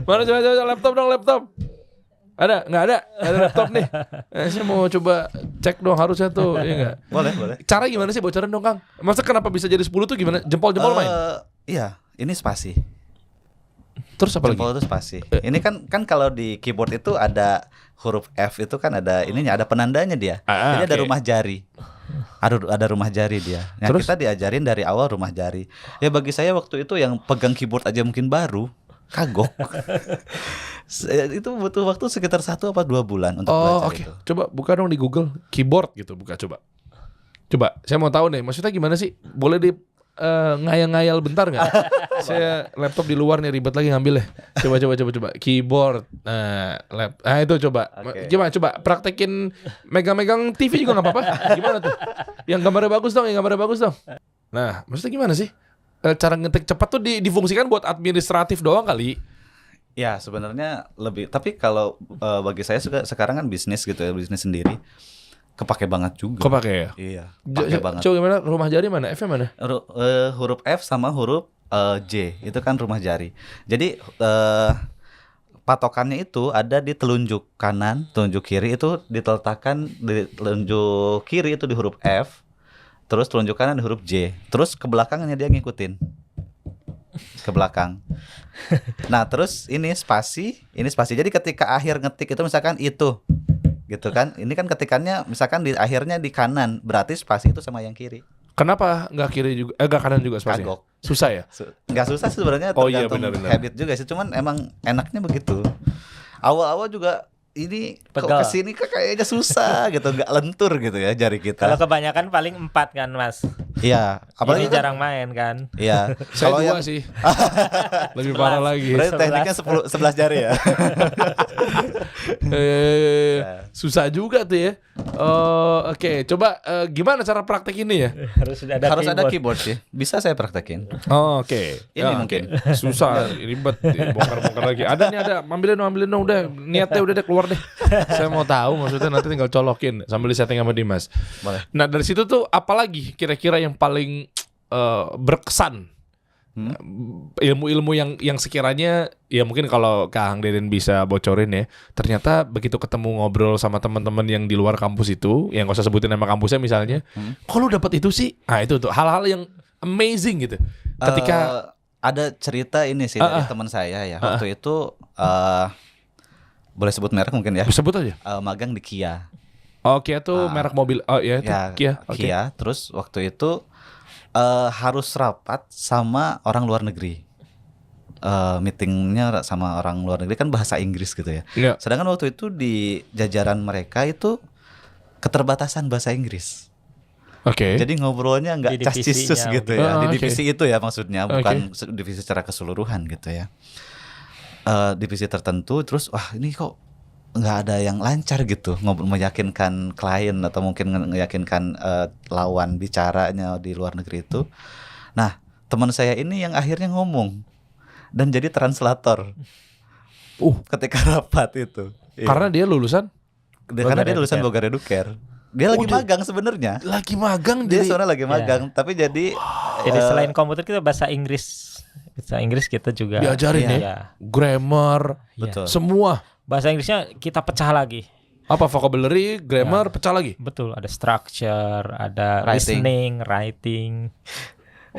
Mana coba laptop dong laptop. Ada? Nggak ada laptop nih. Saya mau coba cek dong harusnya tuh, ya nggak? Boleh. Cara gimana sih bocoran dong Kang? Masa kenapa bisa jadi 10 tuh gimana? Jempol main? Iya, ini spasi. Terus apa Jempol lagi? itu spasi. Ini kan kalau di keyboard itu ada huruf F itu kan ada ininya, ada penandanya dia. Jadi ada oke. rumah jari. Ada rumah jari dia. Nah, Terus? kita diajarin dari awal rumah jari. Ya bagi saya waktu itu yang pegang keyboard aja mungkin baru, kagok. Itu butuh waktu sekitar 1 atau 2 bulan untuk belajar Oke. itu. Coba buka dong di Google keyboard gitu, buka coba. Coba, saya mau tahu nih, maksudnya gimana sih? Boleh di ngayal-ngayal bentar nggak? Saya laptop di luar nih ribet lagi ngambil ya. Coba. Keyboard. Itu coba. Oke. Coba praktekin megang-megang TV juga nggak apa-apa. Gimana tuh? Yang gambarnya bagus dong. Nah, maksudnya gimana sih? Cara ngetik cepat tuh difungsikan buat administratif doang kali. Ya sebenarnya lebih. Tapi kalau bagi saya sekarang kan bisnis gitu ya, bisnis sendiri. Kepake banget juga. Kok pakai ya? Iya, pakai banget. Coba gimana? Rumah jari mana? F mana? Huruf F sama huruf J itu kan rumah jari. Jadi patokannya itu ada di telunjuk kanan, telunjuk kiri itu diletakkan di telunjuk kiri itu di huruf F, terus telunjuk kanan di huruf J, terus ke belakangnya dia ngikutin ke belakang. Nah terus ini spasi. Jadi ketika akhir ngetik itu misalkan itu, gitu kan? Ini kan ketikannya misalkan di akhirnya di kanan, berarti spasi itu sama yang kiri. Kenapa nggak kiri juga? Nggak kanan juga spasi? Kagok. Susah ya? Nggak susah sih sebenarnya, Oh iya, tergantung benar. habit juga sih. Cuman emang enaknya begitu. Awal-awal juga ini kok Pegel. kesini kok kayaknya susah gitu, nggak lentur gitu ya jari Kalau kita. kebanyakan paling 4 kan Mas. Iya, Ini apalagi kan, jarang main kan. iya. Saya Kalau dua yang sih. Lebih parah lagi. berarti tekniknya 11 jari ya. Susah juga tuh ya. Oke, coba gimana cara praktek ini ya? Harus ada Keyboard sih. Bisa saya praktekin. Oh, oke. Ini mungkin. oke. Susah, ribet, bongkar-bongkar lagi. Ada nih, ada. Ambilin dong, udah. Niatnya udah deh, keluar deh. Saya mau tahu, maksudnya nanti tinggal colokin sambil disetting sama Dimas. Boleh. Nah, dari situ tuh apalagi kira-kira yang paling berkesan? Ilmu-ilmu yang sekiranya ya mungkin kalau Kang Deden bisa bocorin ya, ternyata begitu ketemu ngobrol sama teman-teman yang di luar kampus itu, yang gak usah sebutin nama kampusnya misalnya, kok lu dapat itu sih? Nah itu tuh hal-hal yang amazing gitu. Ketika Ada cerita ini sih dari teman saya ya. Waktu itu boleh sebut merek mungkin ya. sebut aja. Magang di Kia. Oh, Kia tuh merek mobil. Oh ya, itu Ya, Kia. Oke. Kia. Terus waktu itu harus rapat sama orang luar negeri. Meetingnya sama orang luar negeri kan bahasa Inggris gitu ya. Iya. Sedangkan waktu itu di jajaran mereka itu keterbatasan bahasa Inggris. Oke. Jadi ngobrolnya nggak Di cas-cisus divisinya. gitu ya. Ah, Di oke. divisi itu ya maksudnya, bukan divisi secara keseluruhan gitu ya. Divisi tertentu, terus wah ini kok nggak ada yang lancar gitu, meyakinkan klien atau mungkin meyakinkan lawan bicaranya di luar negeri itu. Nah, teman saya ini yang akhirnya ngomong dan jadi translator ketika rapat itu. Iya. Karena dia lulusan Karena dia lulusan Bogar Eduker. Dia lagi dia- magang sebenarnya. lagi magang Dia di sebenarnya lagi magang, tapi jadi Jadi selain komputer kita bahasa Inggris. Bahasa Inggris kita juga diajarin Iya. ya. Grammar, betul. semua. Bahasa Inggrisnya kita pecah lagi. Apa vocabulary, grammar, pecah lagi. Betul, ada structure, ada Writing. listening, writing.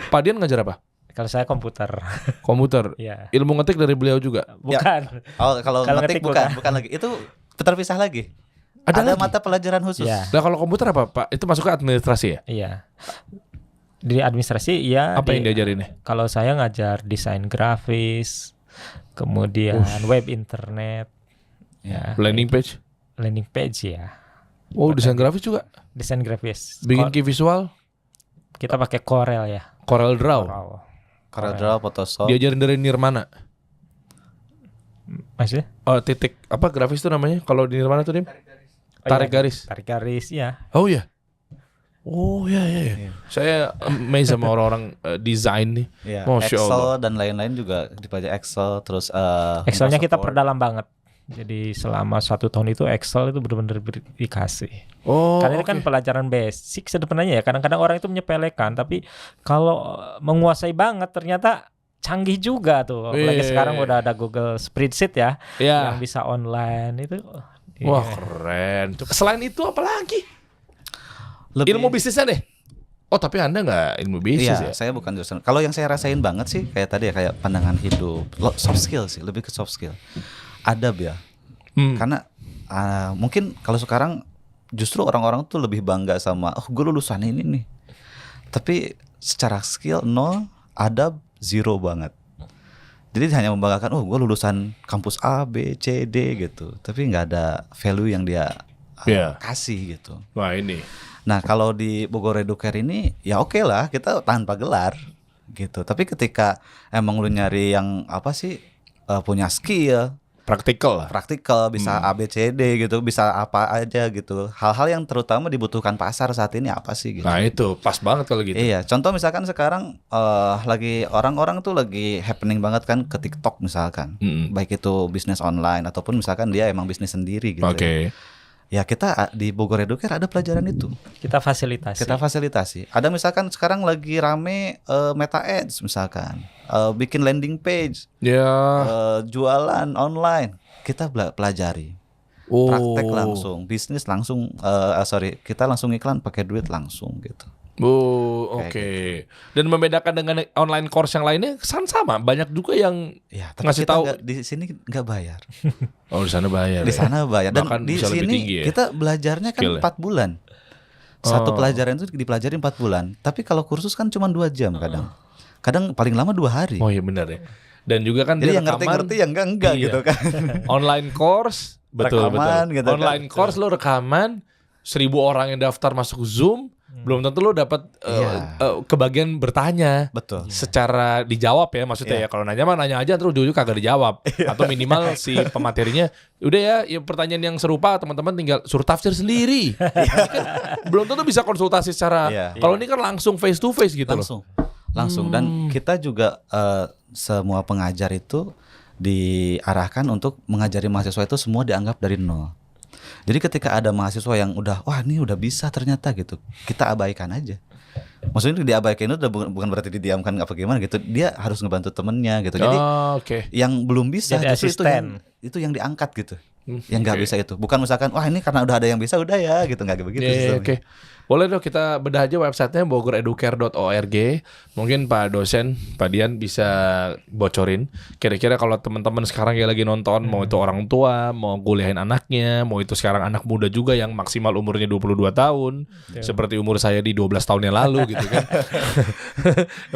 Pak Dian ngajar apa? Kalau saya komputer. Komputer. Iya. Ilmu ngetik dari beliau juga. Bukan. Oh, kalau Kalau ngetik ngetik bukan lagi. Itu terpisah lagi. Ada Ada lagi? mata pelajaran khusus. Iya. Nah kalau komputer apa Pak? Itu masuk ke administrasi ya? Iya. Di administrasi ya. Apa yang diajarin ya? Kalau saya ngajar desain grafis, kemudian web internet, ya, Landing page? landing page ya, Oh desain grafis juga? desain grafis. Bikin key visual? Kita pakai Corel ya. Corel Draw? Wow. CorelDRAW, Photoshop. Diajarin dari Nirmana? Maksudnya? Oh titik, apa grafis itu namanya? Kalau di Nirmana tuh Dim? Tarik garis. Tarik garis ya. Oh ya? Oh ya. Saya amazed sama orang-orang desain nih. Iya, Masya Excel Allah. dan lain-lain juga dipelajari Excel, terus Excelnya Microsoft kita Word. perdalam banget. Jadi selama 1 tahun itu Excel itu benar-benar dikasih. Oh Karena ini kan oke. pelajaran basic sebenarnya ya. Kadang-kadang orang itu menyepelekan, tapi kalau menguasai banget ternyata canggih juga tuh. Apalagi Iya. sekarang udah ada Google Spreadsheet ya, Ya. yang bisa online itu. Wah iya. keren. Selain itu apa lagi? Lebih- Ilmu bisnisnya deh. Oh tapi Anda nggak ilmu bisnis Iya, ya? saya bukan jurusan. Kalau yang saya rasain banget sih kayak tadi ya, kayak pandangan hidup, soft skill sih, lebih ke soft skill. Adab ya. Karena mungkin kalau sekarang justru orang-orang tuh lebih bangga sama gue lulusan ini nih. Tapi secara skill nol, adab zero banget. Jadi hanya membanggakan gue lulusan kampus A, B, C, D gitu. Tapi nggak ada value yang dia Iya. kasih gitu. Wah ini. Nah kalau di Bogor Educare ini ya oke lah kita tanpa gelar gitu. Tapi ketika emang lu nyari yang apa sih punya skill, Praktikal lah. praktikal, bisa A B C D gitu, bisa apa aja gitu. Hal-hal yang terutama dibutuhkan pasar saat ini apa sih gitu. Nah itu pas banget kalau gitu. Iya, contoh misalkan sekarang lagi orang-orang tuh lagi happening banget kan ke TikTok misalkan. Baik itu bisnis online ataupun misalkan dia emang bisnis sendiri gitu. Oke. Ya kita di Bogor Educare ada pelajaran itu. Kita fasilitasi. Kita fasilitasi. Ada misalkan sekarang lagi rame Meta Ads misalkan, bikin landing page, Ya. jualan online, kita pelajari, Oh. praktek langsung, bisnis langsung, kita langsung iklan pakai duit langsung gitu. Oh, oke. Kayak Dan membedakan dengan online course yang lainnya sama. Banyak juga yang Ya, tapi ngasih kita tahu. di sini nggak bayar, Oh di sana bayar. di ya? sana bayar, dan Bahkan di bisa lebih sini tinggi ya? kita belajarnya kan Skill ya? 4 bulan. Satu Oh. pelajaran itu dipelajari 4 bulan, tapi kalau kursus kan cuma 2 jam kadang paling lama 2 hari. Oh iya benar ya. Dan juga kan Jadi dia yang rekaman ngerti-ngerti yang enggak Iya. gitu kan. online course Betul. gitu kan. Online course lo rekaman 1.000 orang yang daftar masuk Zoom, belum tentu lo dapat kebagian bertanya. Betul. Secara dijawab ya maksudnya ya. Kalau nanya mah nanya aja terus ujung-ujung kagak dijawab. Atau minimal si pematerinya udah ya pertanyaan yang serupa teman-teman tinggal suruh tafsir sendiri. Ini kan belum tentu bisa konsultasi secara kalau ini kan langsung face to face gitu loh. Langsung dan kita juga semua pengajar itu diarahkan untuk mengajari mahasiswa itu semua dianggap dari nol. Jadi ketika ada mahasiswa yang udah wah ini udah bisa ternyata gitu, kita abaikan aja. Maksudnya diabaikan itu bukan berarti didiamkan apa gimana gitu. Dia harus ngebantu temennya gitu. Jadi yang belum bisa jadi justru itu yang diangkat gitu. Yang nggak bisa itu. Bukan misalkan wah ini karena udah ada yang bisa udah ya gitu, nggak begitu. Oke. Boleh dong kita bedah aja websitenya bogoreducare.org. Mungkin Pak dosen, Pak Dian bisa bocorin. Kira-kira kalau teman-teman sekarang yang lagi nonton, mau itu orang tua, mau kuliahin anaknya, mau itu sekarang anak muda juga yang maksimal umurnya 22 tahun. Seperti umur saya di 12 tahun yang lalu gitu kan.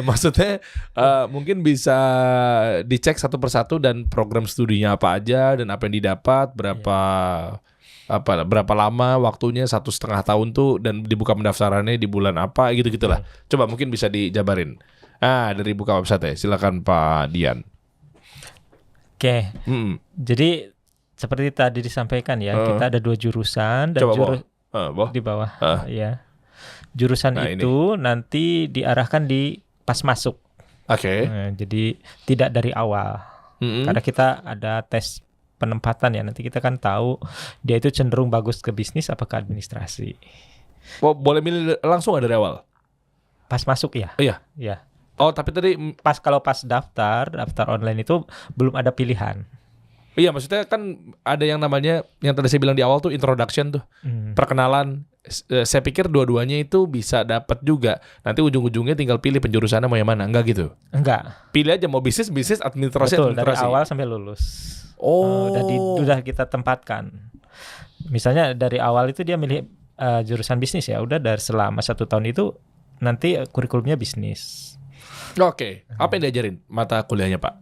Maksudnya mungkin bisa dicek satu persatu dan program studinya apa aja dan apa yang didapat, berapa lama waktunya 1,5 tahun tuh dan dibuka pendaftarannya di bulan apa gitu-gitulah. Coba mungkin bisa dijabarin. Dari buka website silakan Pak Dian. Oke. Jadi seperti tadi disampaikan ya, kita ada 2 jurusan dan di bawah ya. Jurusan itu nanti diarahkan di pas masuk. Oke. Jadi tidak dari awal. Karena kita ada tes penempatan ya, nanti kita kan tahu dia itu cenderung bagus ke bisnis apa ke administrasi. Boleh milih langsung dari awal? Pas masuk ya? Iya. Ya. Oh tapi tadi kalau pas daftar online itu belum ada pilihan. Iya maksudnya kan ada yang namanya yang tadi saya bilang di awal tuh introduction tuh, perkenalan. Saya pikir dua-duanya itu bisa dapat juga. Nanti ujung-ujungnya tinggal pilih penjurusannya mau yang mana, enggak gitu? Enggak. Pilih aja mau bisnis, administrasi. Betul, dari awal sampai lulus. Udah kita tempatkan. Misalnya dari awal itu dia milih jurusan bisnis ya, udah dari selama 1 tahun itu nanti kurikulumnya bisnis. Oke. Apa yang diajarin mata kuliahnya Pak?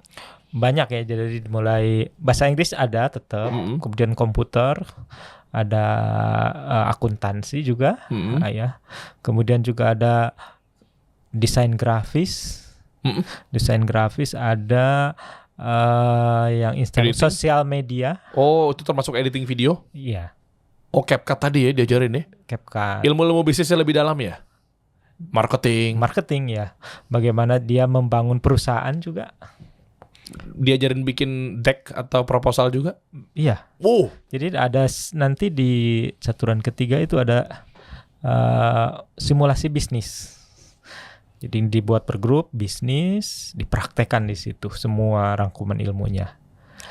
Banyak ya, jadi mulai bahasa Inggris ada tetap, kemudian komputer, ada akuntansi juga, ya. Kemudian juga ada desain grafis, ada yang Instagram, sosial media. Oh, itu termasuk editing video? Iya. Oh, CapCut tadi ya diajarin ya? CapCut. Ilmu-ilmu bisnisnya lebih dalam ya? Marketing ya. Bagaimana dia membangun perusahaan juga. Diajarin bikin deck atau proposal juga? Iya. Jadi ada nanti di saturan ketiga itu ada simulasi bisnis. Jadi dibuat per grup bisnis, dipraktekkan di situ semua rangkuman ilmunya.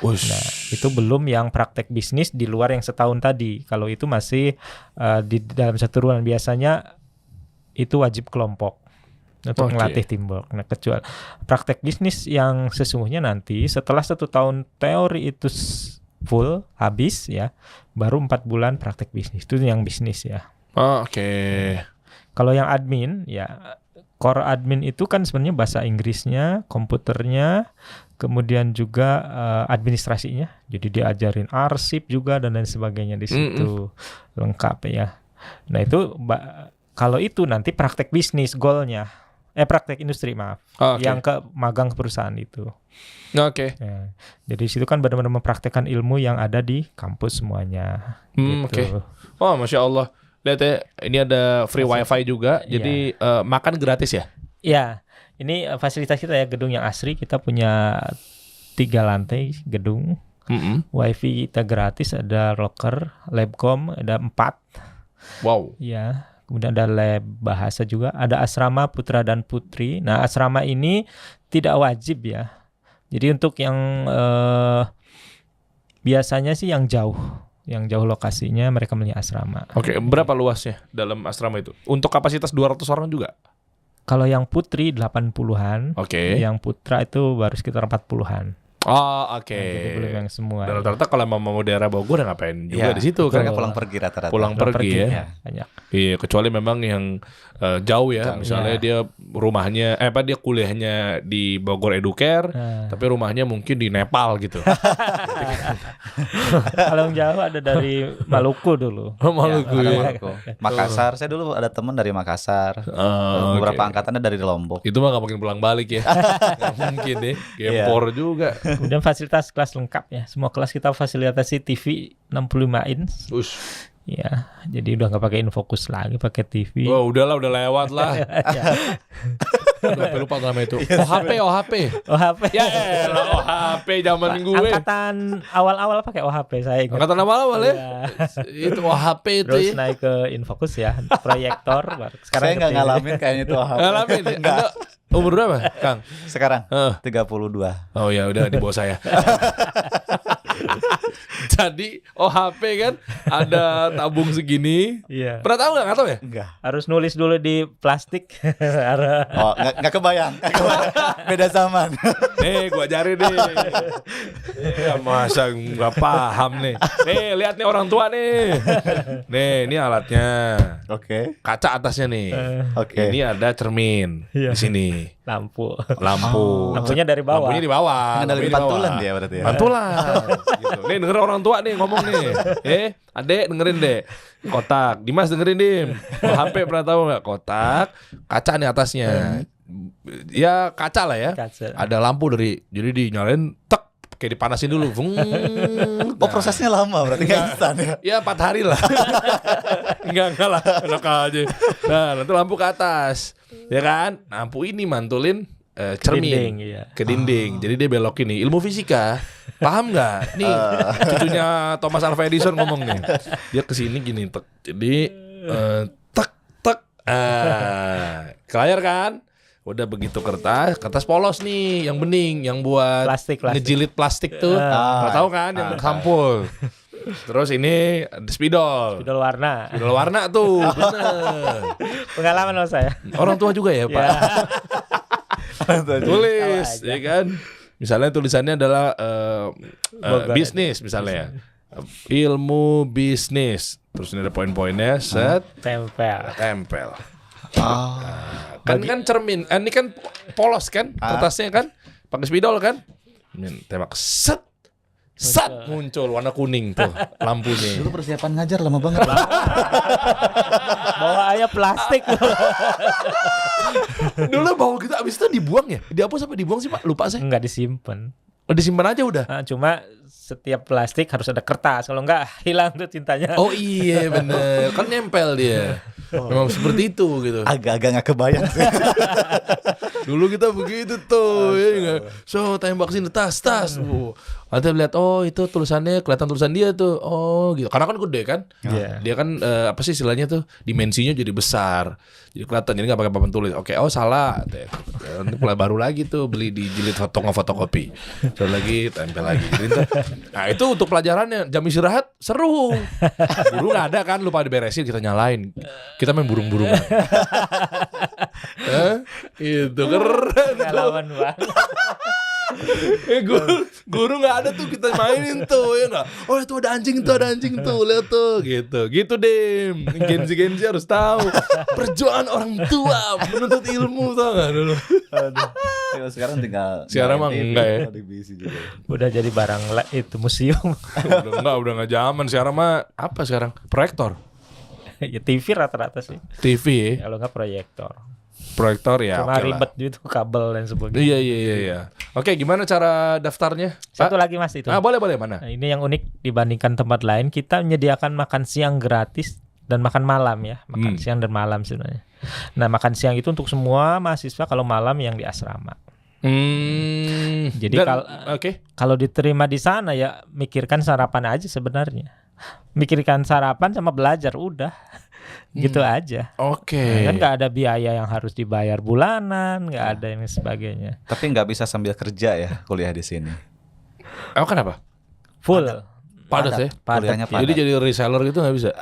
Nah, itu belum yang praktek bisnis di luar yang setahun tadi. Kalau itu masih di dalam satu ruangan, biasanya itu wajib kelompok untuk melatih teamwork. Nah, kecuali praktek bisnis yang sesungguhnya nanti setelah 1 tahun teori itu full habis ya, baru 4 bulan praktek bisnis. Itu yang bisnis ya. Kalau yang admin ya, core admin itu kan sebenarnya bahasa Inggrisnya, komputernya, kemudian juga administrasinya. Jadi diajarin arsip juga dan lain sebagainya di situ lengkap ya. Nah itu kalau itu nanti praktek bisnis goalnya, praktek industri yang ke magang ke perusahaan itu. Ya, jadi situ kan benar-benar mempraktekkan ilmu yang ada di kampus semuanya. Gitu. Oh, Masya Allah. Lihat ya, ini ada free wifi juga, jadi makan gratis ya? Iya, ini fasilitas kita ya, gedung yang asri, kita punya 3 lantai gedung, wifi kita gratis, ada locker, labcom, ada 4. Wow. Ya, kemudian ada lab bahasa juga, ada asrama putra dan putri. Nah, asrama ini tidak wajib ya, jadi untuk yang biasanya sih yang jauh lokasinya mereka milih asrama. Berapa luasnya dalam asrama itu? Untuk kapasitas 200 orang juga? Kalau yang putri 80-an, yang putra itu baru sekitar 40-an. Oh, oke. Jadi belum yang semua. Dan rata-rata kalau mau daerah Bogor ya ngapain juga di situ kan? Mereka pulang pergi rata-rata. Pulang pergi ya. Ya, banyak. Iya, kecuali memang yang jauh ya. Misalnya dia rumahnya dia kuliahnya di Bogor Educare, tapi rumahnya mungkin di Nepal gitu. Kalau yang jauh ada dari Maluku dulu. Maluku Ada ya. Maluku. Makassar, saya dulu ada teman dari Makassar. Beberapa Oke. angkatannya dari Lombok. Itu mah gak mungkin pulang balik ya. Gak mungkin deh. Gempor juga. Kemudian fasilitas kelas lengkap ya. Semua kelas kita fasilitasi TV 65 inch. Ush. Ya, jadi udah nggak pakai Infokus lagi, pakai TV. Wah, udahlah, udah lewat lah. Ya. Udah lupa nama itu. OHP. Oh, HP. Ya elah, OHP zaman gue. Angkatan awal-awal pakai OHP saya ingat. Angkatan awal ya. Iya. Itu OHP itu Terus ya. naik ke Infokus ya, proyektor. Sekarang Saya nggak ke TV. ngalamin kayaknya itu apa. Ngalamin ya? Anda umur berapa, Kang? Sekarang Heeh. 32. Oh ya udah di bawah saya. Jadi OHP kan ada tabung segini. Iya. Pernah tahu nggak tahu ya? Enggak. Harus nulis dulu di plastik. Oh, nggak kebayang. Beda zaman. Nih gua ajarin nih. Ya masa nggak paham nih. Nih lihat nih orang tua nih. Nih ini alatnya. Oke. Kaca atasnya nih. Oke. Ini ada cermin Iya. di sini. Lampu. Lampu. Lampunya dari bawah. Lampunya di bawah. Ngendalin Lampunya di bawah. pantulan dia berarti ya. Pantulan. Gitu. Nih dengerin orang tua nih ngomong nih. Adek dengerin deh. Kotak. Dimas dengerin dim. HP pernah tahu nggak? Kotak. Kaca nih atasnya. Ya kaca lah ya. Kaca. Ada lampu jadi dinyalain tek kayak dipanasin dulu. Vung. Oh, prosesnya lama berarti nggak instan ya. Ya 4 hari lah. enggak lah, enak aja. Nah, nanti lampu ke atas. Ya kan? Lampu ini mantulin cermin dinding, iya. ke dinding. Jadi dia belokin nih. Ilmu fisika. Paham nggak? Nih, cucunya Thomas Alva Edison ngomong nih. Dia kesini gini tek. Jadi tek tek. Ke layar kan? Udah begitu kertas polos nih, yang bening, yang buat Plastik. ngejilid plastik tuh. Nggak tahu kan yang sampul. Terus ini ada spidol. Spidol warna. Spidol warna tuh, bener. Pengalaman loh saya. Orang tua juga ya, Pak. Ya. Tulis, Tahu aja. ya kan? Misalnya tulisannya adalah Bogor. bisnis misalnya. Ilmu bisnis. Terus ini ada poin-poinnya, set, tempel. Kan cermin. Ini kan polos kan? Kertasnya kan? Pakai spidol kan? Tembak set. Sat muncul warna kuning tuh lampunya. Dulu persiapan ngajar lama banget. Bawa aja plastik. Dulu bawa gitu abis itu dibuang ya? Dihapus apa dibuang sih Pak? Lupa saya. Enggak disimpan. Oh, disimpan aja udah. Nah, cuma setiap plastik harus ada kertas. Kalau enggak hilang tuh tintanya. Oh iya bener. Kan nempel dia. Memang seperti itu gitu. Agak-agak nggak kebayang sih. Dulu kita begitu tuh ya enggak. So tembak sini tas. Nanti lihat oh itu tulisannya kelihatan tulisan dia tuh. Oh gitu. Karena kan gede kan. Iya. Dia kan apa sih istilahnya tuh dimensinya jadi besar. Jadi kelihatan jadi nggak pakai papan tulis. Oke, oh salah. Nanti baru lagi tuh beli di jilid fotokopi. Terus lagi tempel lagi. Jadi, nah itu untuk pelajarannya jam istirahat seru. Guru nggak ada kan lupa diberesin kita nyalain. Kita main burung-burungan. Itu keren tuh. Pengalaman banget. Guru nggak ada tuh kita mainin tuh ya nggak. Oh itu ada anjing tuh lihat tuh gitu Dim. Genzi harus tahu perjuangan orang tua menuntut ilmu tau nggak dulu. Ya, sekarang tinggal. Sekarang mah enggak ya. Televisi juga. Udah jadi barang itu museum. Udah nggak zaman. Sekarang mah apa sekarang proyektor Ya TV rata-rata sih. TV Kalau enggak proyektor. proyektor ya. Cuma oke lah. ribet gitu kabel dan sebagainya. Iya. Oke, gimana cara daftarnya? Satu Pak? lagi Mas itu. Boleh mana? Nah, ini yang unik dibandingkan tempat lain, kita menyediakan makan siang gratis dan makan malam ya. Makan siang dan malam sebenarnya. Nah, makan siang itu untuk semua mahasiswa, kalau malam yang di asrama. Jadi kalau diterima di sana ya mikirkan sarapan aja sebenarnya. Mikirkan sarapan sama belajar udah. Gitu aja. Oke. Nah, kan nggak ada biaya yang harus dibayar bulanan, nggak ada yang sebagainya. Tapi nggak bisa sambil kerja ya kuliah di sini. Oh kenapa? Full. Padat ya? Kuliahnya padat. Jadi jadi reseller gitu nggak bisa?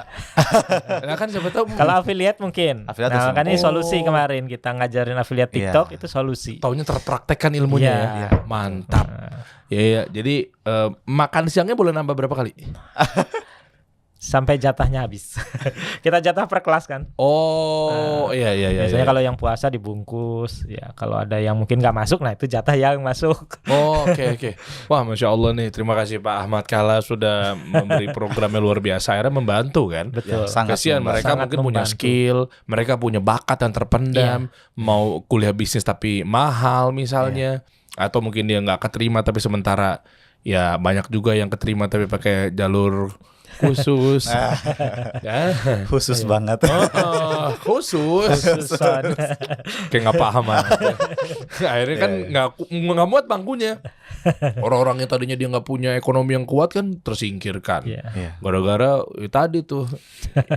Nah kan siapa tahu. Kalau affiliate mungkin. Affiliate Nah, bisa. kan ini solusi kemarin kita ngajarin affiliate TikTok itu solusi. Taunya terpraktekkan ilmunya Iya. ya. Mantap. Ya, jadi makan siangnya boleh nambah berapa kali? Sampai jatahnya habis. Kita jatah per kelas kan. Oh, iya. Biasanya kalau yang puasa dibungkus, ya kalau ada yang mungkin nggak masuk, nah itu jatah yang masuk. Oh, oke. Wah, Masya Allah nih. Terima kasih Pak Ahmad Kala sudah memberi programnya luar biasa. Akhirnya membantu kan. Betul. sangat Kasihan membantu. mereka Sangat mungkin punya membantu. skill, mereka punya bakat yang terpendam, mau kuliah bisnis tapi mahal misalnya, atau mungkin dia nggak keterima tapi sementara ya banyak juga yang keterima tapi pakai jalur khusus. Ya. Khusus banget. Khusus. Khususan. Kayak nggak paham aja. Akhirnya kan nggak muat bangkunya. Orang-orang yang tadinya dia nggak punya ekonomi yang kuat kan tersingkirkan. Iya. Iya. Gara-gara tadi tuh.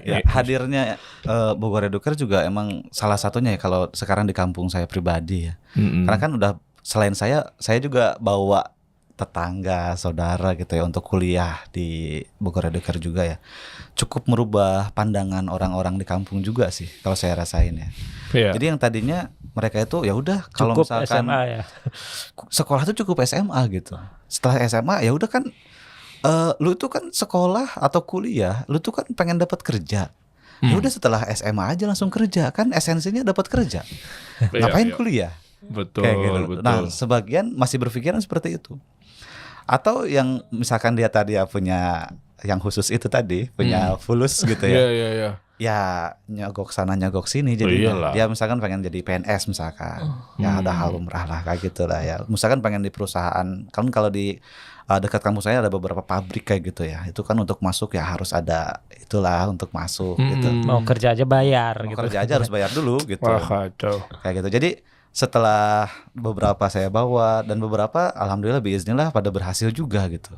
Ya, hadirnya Bogor Educare juga emang salah satunya ya kalau sekarang di kampung saya pribadi ya. Karena kan udah selain saya juga bawa tetangga, saudara gitu ya untuk kuliah di Bogor Educare juga ya. Cukup merubah pandangan orang-orang di kampung juga sih kalau saya rasain ya. Iya. Jadi yang tadinya mereka itu ya udah kalau Cukup misalkan SMA ya. sekolah itu cukup SMA gitu. Setelah SMA ya udah kan lu itu kan sekolah atau kuliah, lu tuh kan pengen dapat kerja. Ya udah setelah SMA aja langsung kerja, kan esensinya dapat kerja. Ngapain Iya. kuliah? Betul, Kayak gitu. betul. Nah, sebagian masih berpikiran seperti itu. Atau yang misalkan dia tadi ya punya yang khusus itu tadi, punya fulus gitu ya. Iya. Ya nyogok sana nyogok sini Oh, jadi iyalah. dia misalkan pengen jadi PNS misalkan. Ya ada hal lumrah lah kayak gitu lah ya. Misalkan pengen di perusahaan, kan kalau di dekat kampus saya ada beberapa pabrik kayak gitu ya. Itu kan untuk masuk ya harus ada itulah untuk masuk gitu. Mau kerja aja bayar Mau gitu. kerja aja harus bayar dulu gitu. Wah, kacau. Kayak gitu. Jadi setelah beberapa saya bawa dan beberapa alhamdulillah biiznillah pada berhasil juga gitu.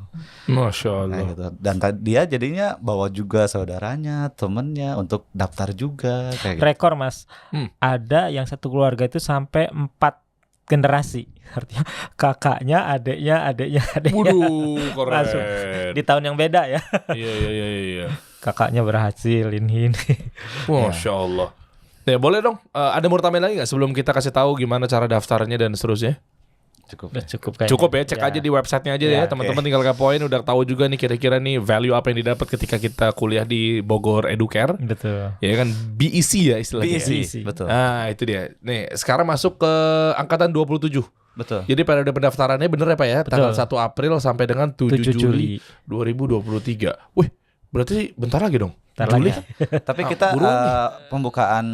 Masya Kayak Allah. gitu. Dan dia jadinya bawa juga saudaranya, temennya untuk daftar juga kayak gitu. Rekor Mas. Hmm. Ada yang satu keluarga itu sampai 4 generasi. Artinya kakaknya, adiknya. Waduh, keren. Langsung. Di tahun yang beda ya. Iya. Kakaknya berhasil ini. Masya Allah. Ya boleh dong. Ada mau tambahin lagi nggak sebelum kita kasih tahu gimana cara daftarnya dan seterusnya? Cukup. Udah cukup kayaknya. Cukup ya, cek aja di websitenya aja ya. Ya, Teman-teman tinggal kepoin, udah tahu juga nih kira-kira nih value apa yang didapat ketika kita kuliah di Bogor Educare. Betul. Ya kan BEC ya istilahnya. BEC. Betul. Nah itu dia. Nih sekarang masuk ke angkatan 27. Betul. Jadi periode pendaftarannya bener ya Pak ya? Tanggal 1 April sampai dengan 7 7 Juli Juli. 2023. Wih, berarti bentar lagi dong. Bentar Juli. lagi. Tapi kita buruan nih. pembukaan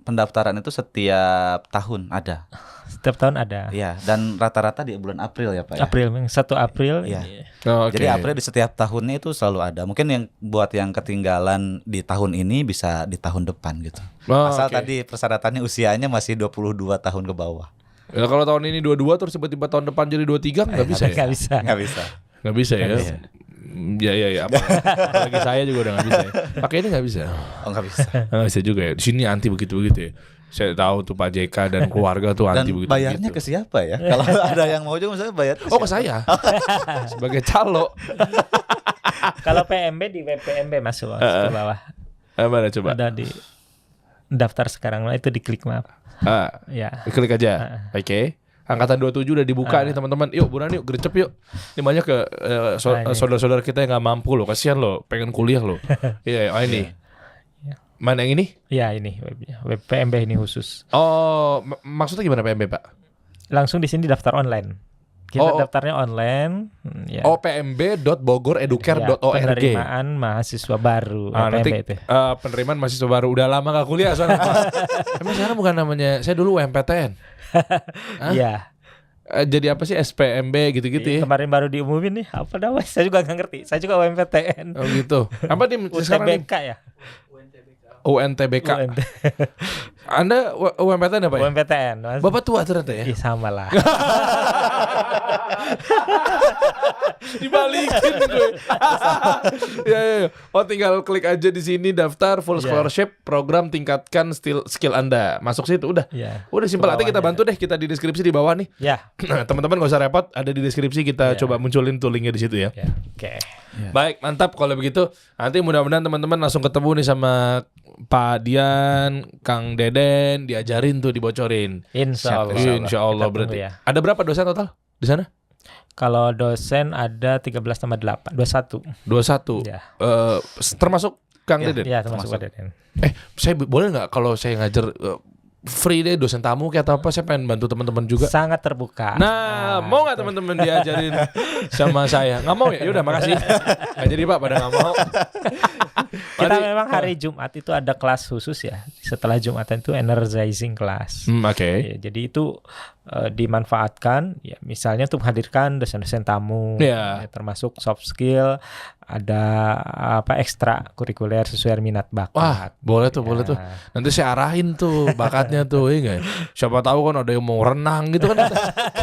pendaftaran itu setiap tahun ada. Setiap tahun ada. Iya, dan rata-rata di bulan April ya, Pak ya. April, 1 April. Iya. ini. Oh, oke. Jadi April di setiap tahunnya itu selalu ada. Mungkin yang buat yang ketinggalan di tahun ini bisa di tahun depan gitu. Oh, Asal oke. tadi persyaratannya usianya masih 22 tahun ke bawah. Ya, kalau tahun ini 22 terus tiba-tiba tahun depan jadi 23 nggak bisa ya? Nggak bisa. Nggak bisa. Nggak bisa ya? bisa. Ya. Apalagi saya juga udah nggak bisa ya. Pakai ini nggak bisa. Oh, nggak bisa. Nggak bisa juga ya. Di sini anti begitu ya. Saya tahu tuh Pak JK dan keluarga tuh Dan anti begitu. bayarnya ke siapa ya? Kalau ada yang mau juga misalnya bayar Oh ke saya sebagai calo. Kalau PMB di WPMB masuk ke bawah. Mana coba? Ada di daftar sekarang lah itu diklik maaf. Ya. Klik aja. Oke. Angkatan 27 udah dibuka nih teman-teman. Yuk buruan yuk gercep yuk. Ini banyak ke ini. saudara-saudara kita yang nggak mampu loh. Kasihan loh, pengen kuliah loh. Iya, ini. Mana yang ini? Ya ini web PMB ini khusus. Oh, maksudnya gimana PMB Pak? Langsung di sini daftar online. Kita Oh. daftarnya online. Ya. Oh, pmb.bogoreducare.org. Penerimaan mahasiswa baru. Nanti PMB itu. penerimaan mahasiswa baru udah lama gak kuliah soalnya. Emang sekarang bukan namanya, saya dulu UMPTN. Iya. Jadi apa sih SPMB gitu-gitu ya? Kemarin baru diumumin nih. Apa namanya? Saya juga nggak ngerti. Saya juga UMPTN. Oh gitu. Apa nih sekarang nih? UTBK ya. UNTBK. Anda UMPTN apa ya? UMPTN. Mas. Bapak tua ternyata ya? Ih, sama lah. Dibalikin gue. Ya. Oh tinggal klik aja di sini daftar full scholarship program tingkatkan skill Anda. Masuk situ udah. Iya. Udah simpel. Nanti kita Bawahnya bantu deh, kita di deskripsi di bawah nih. Ya. Teman-teman gak usah repot, ada di deskripsi kita Ya. coba munculin tuh linknya di situ ya. Ya. Oke. Baik, mantap kalau begitu. Nanti mudah-mudahan teman-teman langsung ketemu nih sama Pak Dian, Kang Deden, diajarin tuh, dibocorin. Insya Allah. Insya Allah Kita berarti. tunggu ya. Ada berapa dosen total di sana? Kalau dosen ada 13 tambah 8, 21. 21. Ya. Termasuk Kang Ya. Deden? Ya, termasuk Pak Deden. Saya boleh nggak kalau saya ngajar free deh dosen tamu kayak atau apa, saya pengen bantu teman-teman juga. Sangat terbuka. Nah, mau nggak teman-teman diajarin sama saya? Nggak mau ya? Yaudah, makasih. Nggak jadi Pak, pada nggak mau. Kita memang hari Jumat itu ada kelas khusus ya. Setelah Jumatan itu energizing class. Oke. Ya, jadi itu dimanfaatkan ya, misalnya untuk menghadirkan dosen-dosen tamu, Ya. ya, termasuk soft skill, ada apa ekstra kurikuler sesuai minat bakat. Wah, boleh tuh, Ya. boleh tuh. Nanti saya arahin tuh bakatnya tuh, ya nggak? Siapa tahu kan ada yang mau renang gitu kan,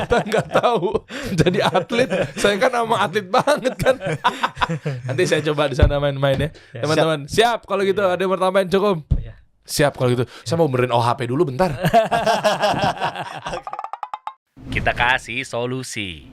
kita nggak tahu. Jadi atlet, saya kan sama atlet banget kan. Nanti saya coba di sana main-main ya, teman-teman. Siap kalau gitu, ada yang mau tambahin cukup. Ya. Siap kalau gitu. Saya mau benerin OHP dulu bentar. Kita kasih solusi.